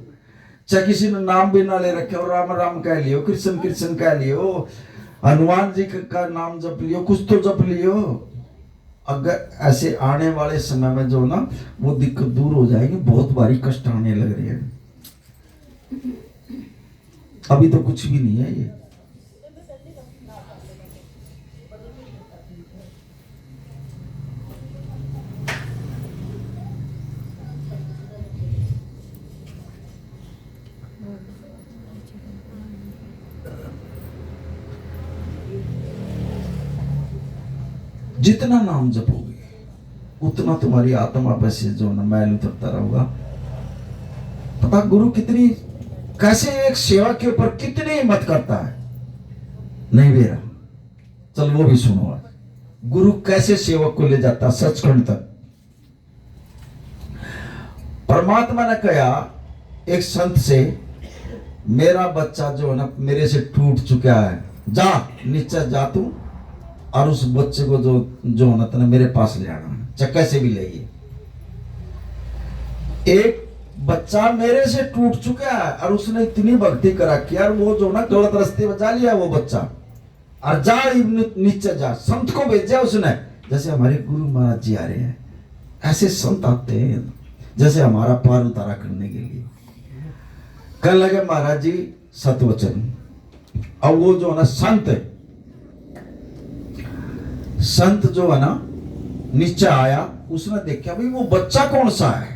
चाहे किसी ने नाम भी ना ले रखे हो, राम राम कह लियो, कृष्ण कृष्ण कह लियो, हनुमान जी का नाम जप लियो, कुछ तो जप लियो। अगर ऐसे आने वाले समय में जो ना वो दिक्कत दूर हो जाएगी, बहुत भारी कष्ट आने लग रहे हैं। अभी तो कुछ भी नहीं है ये। जितना नाम जपोगे उतना तुम्हारी आत्मा पे से जो ना मैल उतरता रहेगा। पता गुरु कितनी, कैसे एक सेवा के ऊपर कितनी हिम्मत करता है। नहीं बेरा, चल वो भी सुनो आज। गुरु कैसे सेवक को ले जाता सचखंड तक। परमात्मा ने कहा एक संत से, मेरा बच्चा जो है ना मेरे से टूट चुका है, जा नीचे जा तू और उस बच्चे को जो है ना तने मेरे पास ले आना, चाहे कैसे भी लाइए। एक बच्चा मेरे से टूट चुका है और उसने इतनी भक्ति करा कि यार वो जो ना गलत रास्ते में जा लिया वो बच्चा, और जा नीचे जा। संत को भेजा उसने, जैसे हमारे गुरु महाराज जी आ रहे हैं, ऐसे संत आते हैं जैसे हमारा पार उतारा करने के लिए। कह लगे महाराज जी सतवचन। अब वो जो है ना संत जो है ना नीचे आया, उसने देखा भाई वो बच्चा कौन सा है।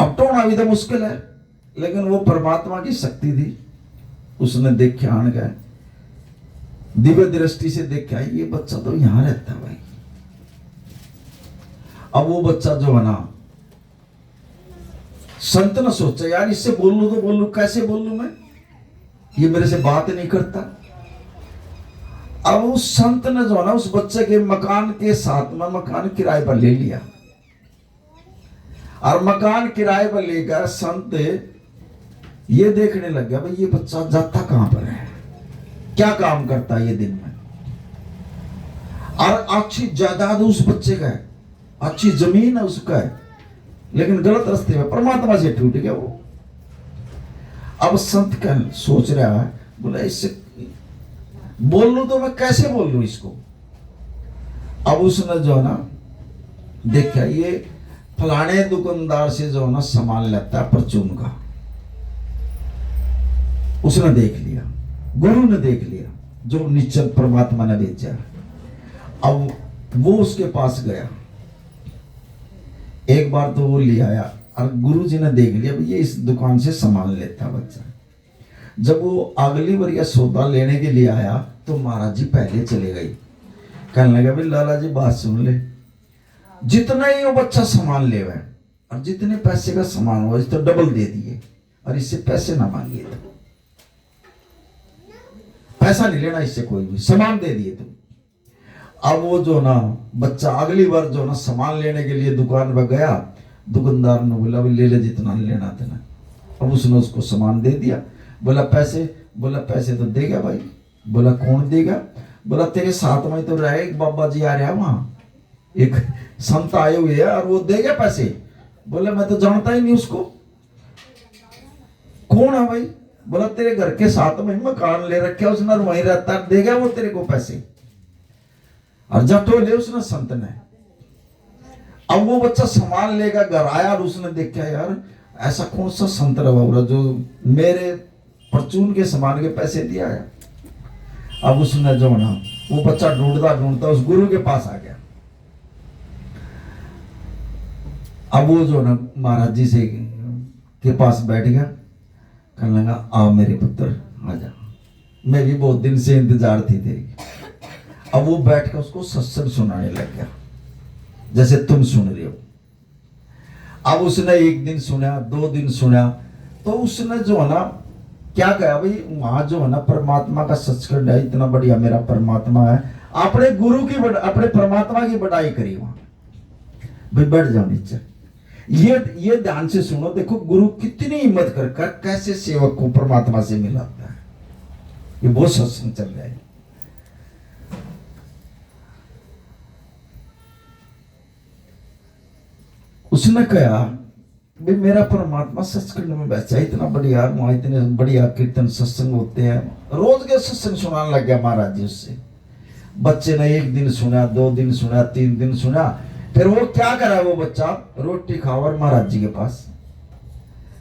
अब टोना भी तो मुश्किल है, लेकिन वो परमात्मा की शक्ति थी। उसने देखा, आन गए दिव्य दृष्टि से देखा, ये बच्चा तो यहां रहता है भाई। अब वो बच्चा जो है ना, संत ने सोचा यार इससे बोलूं तो बोलूं, कैसे बोलूं मैं, ये मेरे से बात नहीं करता। अब उस संत ने जो है ना उस बच्चे के मकान के साथ में मकान किराए पर ले लिया, और मकान किराए पर लेकर संत ये देखने लग गया भाई ये बच्चा जाता कहां पर है, क्या काम करता है ये दिन में। और अच्छी जायदाद उस बच्चे का है, अच्छी जमीन है उसका है, लेकिन गलत रास्ते में परमात्मा से टूट गया वो। अब संत का सोच रहा है, बोला इससे बोल लूं तो मैं कैसे बोल लूं इसको। अब उसने जो है ना देखा ये फलाने दुकानदार से जो है ना सामान लेता है परचून का, उसने देख लिया। गुरु ने देख लिया जो निश्चल परमात्मा ने भेजा। अब वो उसके पास गया, एक बार तो वो ले आया और गुरु जी ने देख लिया ये इस दुकान से सामान लेता बच्चा। जब वो अगली बार यह सौदा लेने के लिए आया तो महाराज जी पहले चले गए। कहने लगा भाई लाला जी बात सुन ले, जितना ही वो बच्चा सामान ले वह और जितने पैसे का सामान हुआ इस तो डबल दे दिए और इससे पैसे ना मांगिए, तो पैसा नहीं लेना इससे, कोई भी सामान दे दिए तुम। अब वो जो ना बच्चा अगली बार जो ना सामान लेने के लिए दुकान पर गया, दुकानदार ने बोला ले ले जितना लेना था। अब उसने उसको सामान दे दिया। बोला पैसे, बोला पैसे तो देगा भाई। बोला कौन देगा? बोला तेरे साथ में तो रहे एक बाबा जी आ रहा है, वहां एक संत आए हुए है और वो देगा पैसे। बोला मैं तो जानता ही नहीं उसको। कौन है भाई? बोला तेरे घर के साथ में मकान ले रखे उसने, वहीं रहता है, देगा वो तेरे को पैसे। और जटो ले उसने संत ने। अब वो बच्चा सामान लेगा घर आया और उसने देखा यार ऐसा कौन सा संत रहा जो मेरे परचून के सामान के पैसे दिया है। अब उसने जो ना वो बच्चा ढूंढता ढूंढता उस गुरु के पास आ गया। अब वो जो ना महाराज जी से के पास बैठ गया, कहने लगा आओ मेरे पुत्र आ जा, मैं भी बहुत दिन से इंतजार थी तेरी। अब वो बैठ कर उसको सत्संग सुनाने लग गया जैसे तुम सुन रहे हो। अब उसने एक दिन सुना, 2 दिन सुना, तो उसने जो है ना क्या कहा भाई वहां जो है ना परमात्मा का सत्संग है, इतना बढ़िया मेरा परमात्मा है, अपने गुरु की अपने परमात्मा की बढ़ाई करी वहां। भाई बैठ जाओ नीचे, ये ध्यान से सुनो, देखो गुरु कितनी हिम्मत कर कैसे सेवक को परमात्मा से मिलाता है। ये बहुत सत्संग चल रहा है। उसने कहा भाई मेरा परमात्मा सत्संग में बैठा है, इतना बढ़िया वहां इतने बढ़िया कीर्तन सत्संग होते हैं, रोज के सत्संग सुनाने लग गया महाराज जी उससे। बच्चे ने 1 दिन सुना, 2 दिन सुना, 3 दिन सुना, फिर वो क्या करा वो बच्चा रोटी खाओ और महाराज जी के पास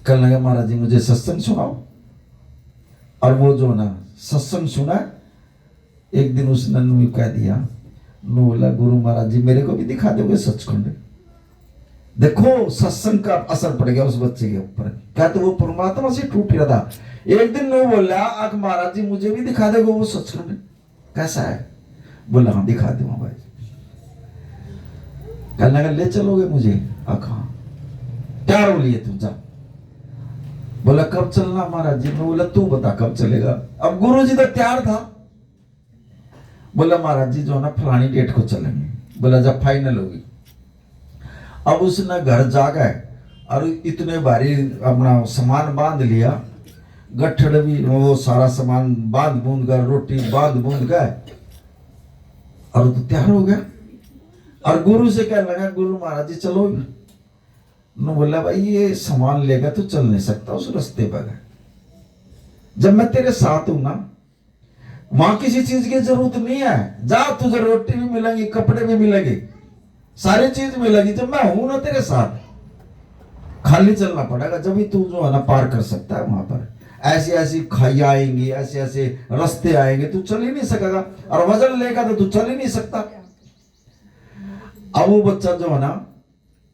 कहने लगा महाराज जी मुझे सत्संग सुनाओ। और वो जो ना सत्संग सुना, एक दिन उसने नू कह दिया, नू बोला गुरु महाराज जी मेरे को भी दिखा दोगे सचखंड। देखो सत्संग का असर पड़ गया उस बच्चे के ऊपर, क्या तो वो परमात्मा से टूट रहा था। एक दिन वो बोला आख महाराज जी मुझे भी दिखा दोगे वो सचखंड कैसा है। बोला हाँ दिखा दूंगा भाई। कहने लगा ले चलोगे मुझे? आखा क्या रो लिए तू, जा। बोला कब चलना महाराज जी? मैं बोला तू बता कब चलेगा। अब गुरु जी तो तैयार था। बोला महाराज जी जो है ना फलानी डेट को चलेंगे। बोला जब फाइनल होगी। अब उसने घर जा गए और इतने भारी अपना सामान बांध लिया, गठड़ भी वो सारा सामान बांध बूंद कर, रोटी बांध बूंद गए और तो तैयार हो गया। और गुरु से कहने लगा गुरु महाराज जी चलो। न बोला भाई ये सामान लेगा तो चल नहीं सकता उस रास्ते पर। जब मैं तेरे साथ हूं ना वहां किसी चीज की जरूरत नहीं है, जा तुझे रोटी भी मिलेगी, कपड़े भी मिलेंगे, सारी चीज मिलेगी। जब मैं हूं ना तेरे साथ, खाली चलना पड़ेगा जब भी तू जो है ना पार कर सकता है। वहां पर ऐसी ऐसी खाई आएंगी, ऐसे ऐसे रास्ते आएंगे, तू चल ही नहीं सकेगा। और वजन लेगा तो तू चल ही नहीं सकता। अब वो बच्चा जो है ना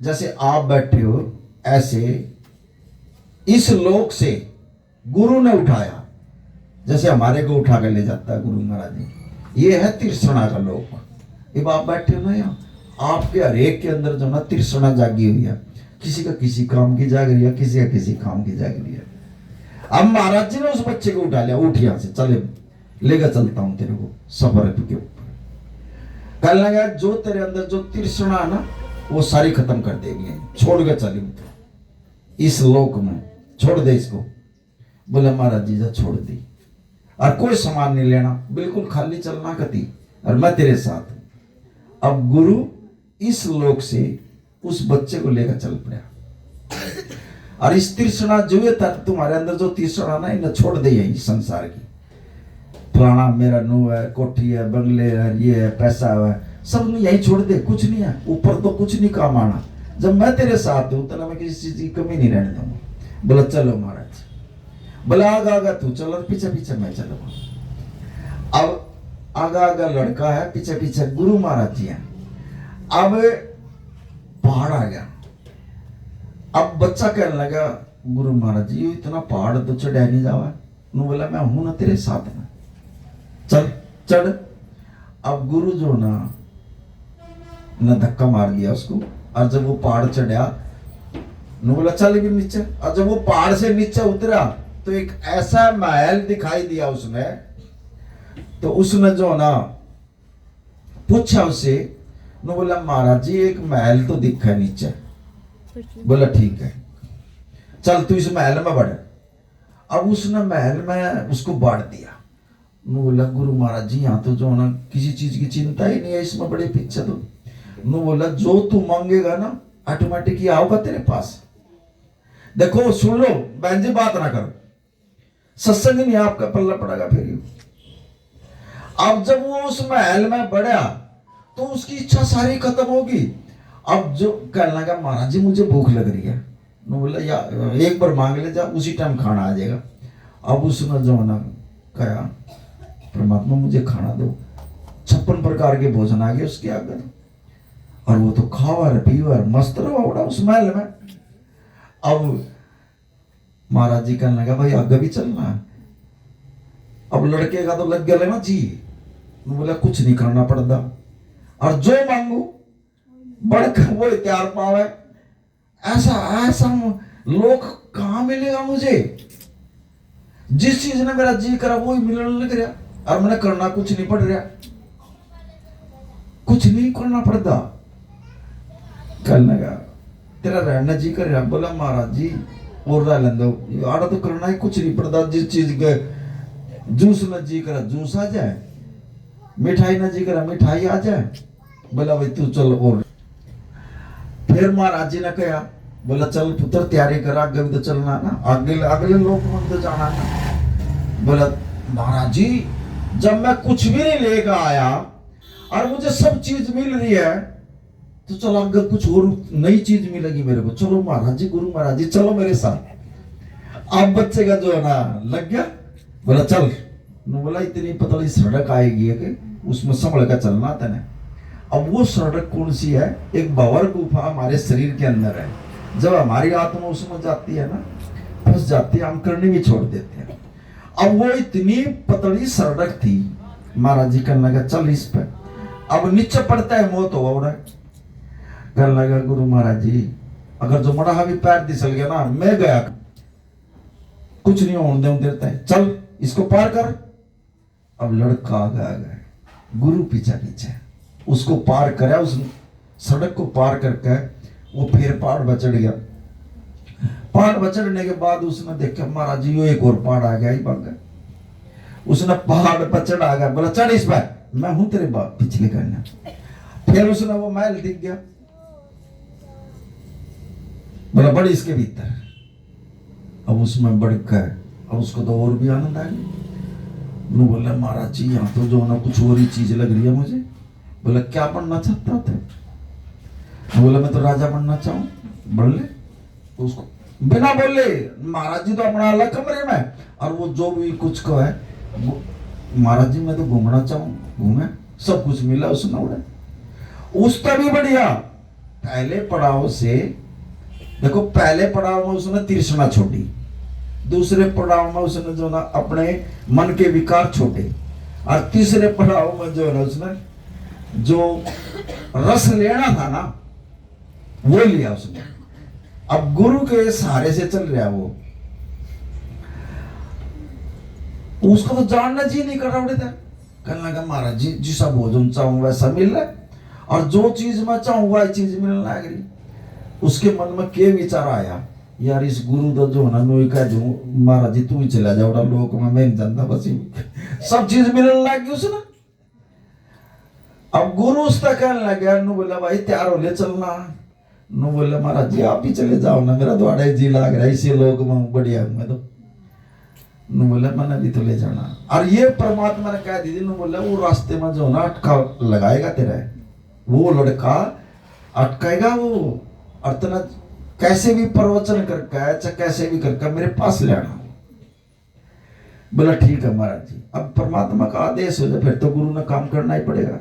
जैसे आप बैठे हो ऐसे इस लोक से गुरु ने उठाया, जैसे हमारे को उठा कर ले जाता है गुरु महाराज जी। ये है तिरसना का लोक। अब आप बैठे हो ना यहाँ, आपके हर एक के अंदर जो ना तिरसना जागी हुई है, किसी का किसी काम की जाग रही है, किसी का किसी काम की जाग रही है। अब महाराज जी ने उस बच्चे को उठा लिया, उठ यहाँ से चले, लेकर चलता हूं तेरे को सफर के ऊपर। कहने लगा जो तेरे अंदर जो तिरसना है ना वो सारी खत्म कर देगी, छोड़ के चली इस लोक में, छोड़ दे इसको। बोला महाराज जी जा छोड़ दी, और कोई सामान नहीं लेना, बिल्कुल खाली चलना कती, और मैं तेरे साथ हूं। अब गुरु इस लोक से उस बच्चे को लेकर चल पड़ा। और इस तिरसना जो है तुम्हारे अंदर जो तिरसना ना इन्हें छोड़ दे यही संसार की, फलाना मेरा नू है, कोठी है, बंगले है, ये है, पैसा है, सब यही छोड़ दे, कुछ नहीं है ऊपर तो कुछ नहीं काम आना। जब मैं तेरे साथ हूं तो मैं किसी चीज की कमी नहीं रहने दूंगा। बोला चलो महाराज। बोला आगा आगा तू चलो, पीछे पीछे मैं चलूंगा। अब आगा आगा लड़का है, पीछे पीछे गुरु महाराज जी हैं। अब पहाड़ आ गया। अब बच्चा कहने लगा, गुरु महाराज जी इतना पहाड़ तो चढ़ा नहीं जावा। नु बोला मैं हूं ना तेरे साथ में, चल चढ़। अब गुरु जो ना धक्का मार दिया उसको, और जब वो पहाड़ चढ़ा नु बोला चल भी नीचे। और जब वो पहाड़ से नीचे उतरा तो एक ऐसा महल दिखाई दिया उसने। तो उसने जो ना पूछा उससे, नु बोला महाराज जी एक महल तो दिखा नीचे। बोला ठीक है चल तू इस महल में बढ़। अब उसने महल में उसको बांट दिया। नु बोला गुरु महाराज जी यहाँ तो जो ना किसी चीज की चिंता ही नहीं है, इसमें बड़े पीछे तो। नु बोला जो तू मांगेगा ना ऑटोमेटिक ही आओगा तेरे पास। देखो सुन लो बहन जी, बात ना करो, सत्संग नहीं आपका पल्ला पड़ेगा फिर। अब जब वो उस महल में बढ़ा तो उसकी इच्छा सारी खत्म होगी। अब जो कहने लगा महाराज जी मुझे भूख लग रही है। नु बोला या एक बार मांग ले जा, उसी टाइम खाना आ जाएगा। अब उसने जो ना कहा परमात्मा मुझे खाना दो। 56 प्रकार के भोजन आ गए उसके आगे, और वो तो खावर पीवर मस्त रहा उस महल में। अब महाराज जी कहने लगा भाई आगे भी चलना है। अब लड़के का तो लग गया ना जी। बोला कुछ नहीं करना पड़ता, और जो मांगू बढ़कर वो त्यार पावे। ऐसा ऐसा लोग कहां मिलेगा मुझे? जिस चीज ने मेरा जी करा वो ही मिलने लग रहा, और मैंने करना कुछ नहीं पड़ रहा, कुछ नहीं करना पड़ता। कहने लगा तेरा रहना जी कर रहा। बोला महाराज जी और रह लें दो, आड़ा तो करना ही कुछ नहीं पड़ता। जिस चीज के जूस न जी करा जूस आ जाए, मिठाई न जी करा मिठाई आ जाए। बोला भाई तू चल। और फिर महाराज जी ने कहा, बोला चल पुत्र तैयारी कर, आगे भी तो चलना ना, आगे अगले लोग में तो जाना ना। बोला महाराज जी जब मैं कुछ भी नहीं लेकर आया और मुझे सब चीज मिल रही है तो चलो अगर कुछ और नई चीज मिलेगी मेरे को, चलो महाराज जी गुरु महाराज जी चलो मेरे साथ। अब बच्चे का जो है ना लग गया। बोला चल। बोला इतनी पतली सड़क आएगी है कि उसमें संभल कर चलना तेने। अब वो सड़क कौन सी है? एक भंवर गुफा हमारे शरीर के अंदर है। जब हमारी आत्मा उसमें जाती है ना, फंस जाती है, हम करने भी छोड़ देते हैं। अब वो इतनी पतली सड़क थी। महाराज जी कहने लगा चल इस पे। अब नीचे पड़ता है मौत होगा। कहने लगा गुरु महाराज जी अगर जो मड़ा भी पैर दिसल गया ना मैं गया, कुछ नहीं होने दे देता है, चल इसको पार कर। अब लड़का आ गया, गुरु पीछे पीछे उसको पार करा। उस सड़क को पार करके वो फिर पहाड़ पर चढ़ गया। पहाड़ पर चढ़ने के बाद उसने देखा महाराज जी यो एक और पहाड़ आ गया ही भाग गया। उसने पहाड़ पर चढ़ा गया। बोला चढ़ इस पर, मैं हूं तेरे बाप पिछले करना। फिर उसने वो महल दिख गया। बोला बड़ी इसके भीतर। अब उसमें बढ़ कर अब उसको तो और भी आनंद आ गया। नु बोला महाराज जी यहाँ तो जो ना कुछ और ही चीज लग रही है मुझे। बोला क्या बनना चाहता थे? बोला मैं तो राजा बनना चाहूं। बढ़ ले उसको बिना बोले। महाराज जी तो अपना अलग कमरे में, और वो जो भी कुछ को है महाराज जी मैं तो घूमना चाहूं, घूमे सब कुछ मिला उसने। उड़े उसका भी बढ़िया। पहले पड़ाव से देखो, पहले पड़ाव में उसने तृष्णा छोड़ी, दूसरे पड़ाव में उसने जो ना अपने मन के विकार छोड़े, और तीसरे पड़ाव में जो है ना उसने जो रस लेना था ना वो लिया उसने। अब गुरु के सहारे से चल रहा वो। उसको तो जानना जी नहीं कर रहा था। कहने लगा महाराज जी जिसा भोजन चाहूं वैसा मिल रहा है, और जो चीज मैं चाहूं वह चीज मिलना है। उसके मन में के विचार आया, यार इस गुरु तो जो ना नोई का जो महाराज जी तू ही चला जाओ लोग में, मैं नहीं जानता बस सब चीज मिलने लगी उसने। अब गुरु उसका कहने लगा, नु बोला भाई तैयार हो ले चलना। नु बोला महाराज जी आप ही चले जाओ ना, मेरा तो जी लाग रहा है इसी लोग में बढ़िया मैं तो। नु बोला मैंने भी तो ले जाना। और ये परमात्मा ने कह दी थी, नु बोला वो रास्ते में जो ना अटका लगाएगा तेरा, वो लड़का अटकाएगा वो, और तना कैसे भी प्रवचन करके चाहे कैसे भी करके मेरे पास ले आना। बोला ठीक है महाराज जी। अब परमात्मा का आदेश हो जाए फिर तो गुरु ने काम करना ही पड़ेगा।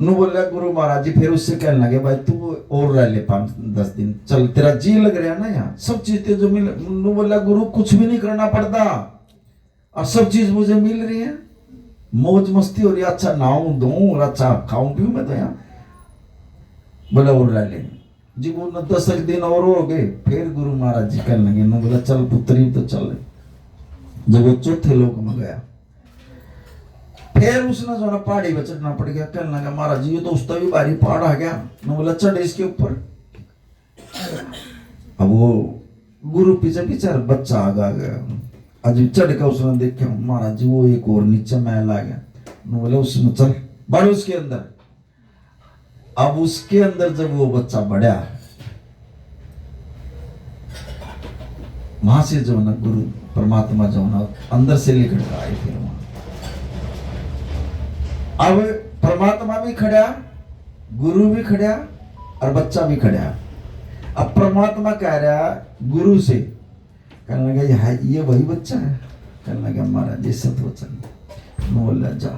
नु बोला गुरु महाराज जी, फिर उससे कहने लगे भाई तू और रह ले 5-10 दिन, चल तेरा जी लग रहा है ना यहाँ, सब चीजें जो मिल। नु बोला गुरु कुछ भी नहीं करना पड़ता और सब चीज मुझे मिल रही है, मौज मस्ती हो रही है, अच्छा नाऊं धोऊं और अच्छा खाऊं पीऊं मैं तो यहाँ। बोला और रह ले जी। वो 10 दिन और हो गए, फिर गुरु महाराज जी कहने लगे ना, बोला चल पुत्री तो चल। जब वो चौथे लोक में गया फिर उसने जो ना पहाड़ी पे चढ़ना पड़ गया। कहने लगा महाराज जी ये तो उसका भी भारी पहाड़ आ गया। ना बोला चढ़ इसके ऊपर। अब वो गुरु पीछे पीछे बच्चा आ गया। आज चढ़ के उसने देखा महाराज जी वो एक और नीचे महल आ गया। ना बोला उसमें चल बढ़ उसके अंदर। अब उसके अंदर जब वो बच्चा बढ़ा, वहां से जो ना गुरु परमात्मा जो ना अंदर से लेकर आए। फिर वहां अब परमात्मा भी खड़ा, गुरु भी खड़ा और बच्चा भी खड़ा। अब परमात्मा कह रहा गुरु से, कहने लगा ये वही बच्चा है। कहने लगा महाराज ये सत वचन। बोला जा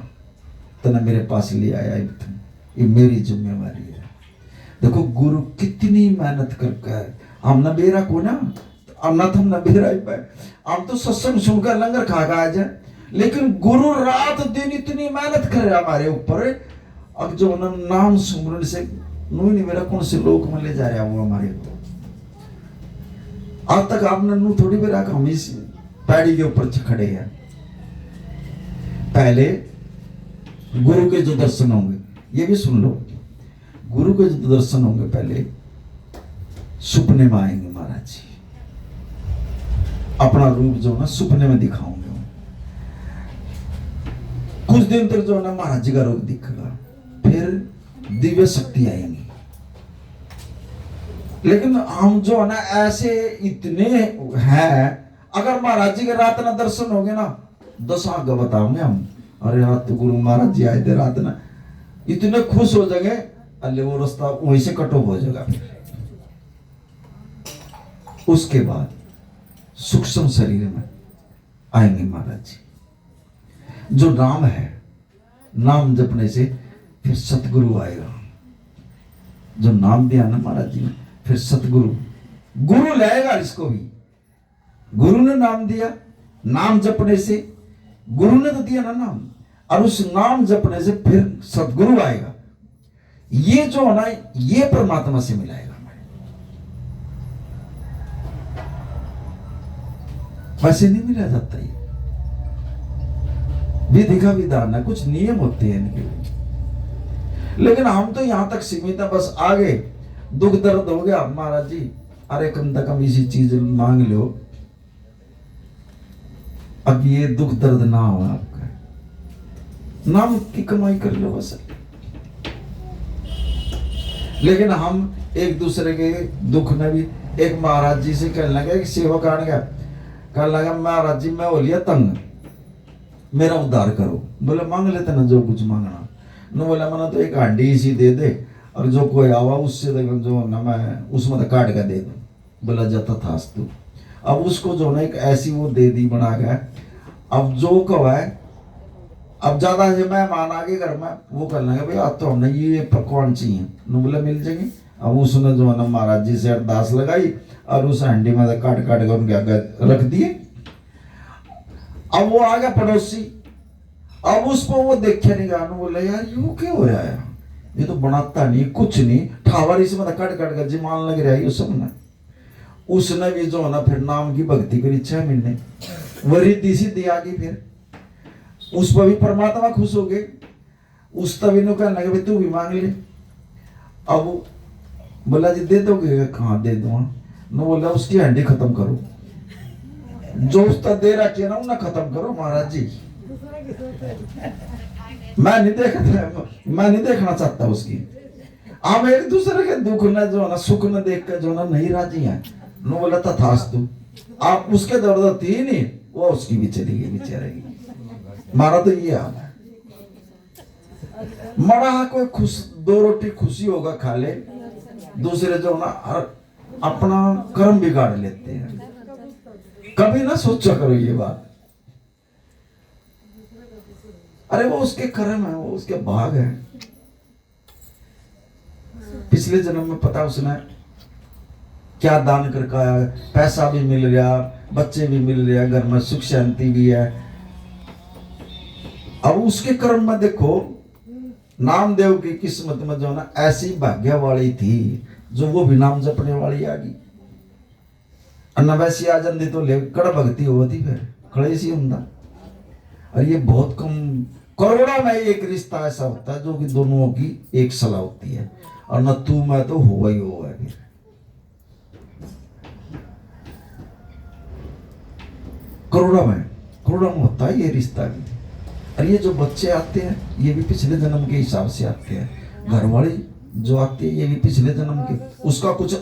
तना मेरे पास ले आया, ये मेरी जिम्मेवारी है। देखो गुरु कितनी मेहनत करके हम न बेरा को ना, हम न थम न बेरा ही पाए, हम तो सत्संग सुनकर लंगर खा आ जाए, लेकिन गुरु रात दिन इतनी मेहनत कर रहा हमारे ऊपर। अब जो नाम सुमरन से नू नहीं मेरा कौन से लोक में ले जा रहा वो हमारे को। आज तक आपने नू थोड़ी भी रखा, हम इस पैड़ी के ऊपर खड़े हैं। पहले गुरु के जो दर्शन होंगे, ये भी सुन लो, गुरु के जो दर्शन होंगे पहले सपने में आएंगे महाराज जी, अपना रूप जो ना सपने में दिखाओगे। कुछ दिन तक जो ना महाराज जी का रूप दिखेगा, फिर दिव्य शक्ति आएंगी। लेकिन हम जो है ना ऐसे इतने हैं, अगर महाराज जी के रात ना दर्शन होंगे ना 10 आगे बताओगे हम, अरे रात तो गुरु महाराज जी आए थे रात ना, इतने खुश हो जाएंगे, अल्ले वो रास्ता वहीं से कट ऑफ हो जाएगा। उसके बाद सूक्ष्म शरीर में आएंगे महाराज जी। जो नाम है, नाम जपने से फिर सतगुरु आएगा। जो नाम दिया ना महाराज जी ने, फिर सतगुरु, गुरु लाएगा इसको भी। गुरु ने नाम दिया, नाम जपने से, गुरु ने तो दिया ना नाम, और उस नाम जपने से फिर सतगुरु आएगा। ये जो होना है ये परमात्मा से मिलाएगा हमें। वैसे नहीं मिला जाता। ये विधि का विधान है, कुछ नियम होते हैं इनके। लेकिन हम तो यहां तक सीमित है, बस आगे दुख दर्द हो गया महाराज जी, अरे कम से कम इसी चीज मांग लो, अब ये दुख दर्द ना हो आपका, नाम की कमाई कर लो बस। लेकिन हम एक दूसरे के दुख में भी, एक महाराज जी से कहने लगे, एक सेवक आने गया, कहने लगा महाराज जी मैं हो लिया तंग, मेरा उद्धार करो। बोले मांग लेते ना जो कुछ मांगना। न बोला मना तो एक हांडी सी दे दे, और जो कोई आवा उससे जो ना मैं उसमें तो काट कर दे दूं। बोला जाता था तू। अब उसको जो ना एक ऐसी वो दे दी बना गया। अब जो कवाए, अब ज्यादा जो मेहमान आगे घर में वो कर लेंगे भाई आज तो हमने ये पकवान चाहिए, न बोला मिल जाएंगे। अब उसने जो है ना महाराज जी से अरदास लगाई और उस हांडी में काट काट कर उनके आगे रख दिए। अब वो आ गया पड़ोसी, अब उसको वो देखे नहीं गया, बोला यार यू क्या हो रहा है, ये तो बनाता नहीं कुछ नहीं, ठावर इसमें काट काट कर जिमान लग रहा है ये सब ने। उसने भी जो है ना फिर नाम की भक्ति की 6 महीने वरी तीसरी दिया गई। फिर उस पर भी परमात्मा खुश हो गए। उस तभी नो कहने लगे भाई तू भी मांग ले। अब बोला जी दे दोगे, कहाँ दे दो। नो बोला उसकी हंडी खत्म करो, जो उसका दे रखी है ना उन्हें खत्म करो महाराज जी। मैं नहीं देखना चाहता उसकी। हम एक दूसरे के दुख न जो ना सुख न देख कर जो ना नहीं राजी है। नो बोला तथास्तु। आप उसके दर्द थी नहीं, वो उसकी भी चली गई बेचारे की। हमारा तो ये हाल है। मरा कोई खुश 2 रोटी खुशी होगा खा ले, दूसरे जो ना अपना कर्म बिगाड़ लेते हैं। कभी ना सोचा करो ये बात। अरे वो उसके कर्म है, वो उसके भाग है। पिछले जन्म में पता उसने क्या दान करके आया, पैसा भी मिल गया, बच्चे भी मिल रहे हैं, घर में सुख शांति भी है। अब उसके कर्म में देखो, नामदेव की किस्मत में जो ना ऐसी भाग्य वाली थी जो वो भी नाम जपने वाली आ गई। अन्ना वैसी आ जाती तो ले कड़ भक्ति होती, फिर खड़े सी हुंदा। और ये बहुत कम, करोड़ों में एक रिश्ता ऐसा होता है जो कि दोनों की एक सलाह होती है, और न तू मैं तो हुआ ही हुआ है। फिर करोड़ों में होता है ये रिश्ता भी। और ये जो बच्चे आते हैं ये भी पिछले जन्म के हिसाब से आते हैं, घर वाली जो आती है ये भी पिछले जन्म के, उसका कुछ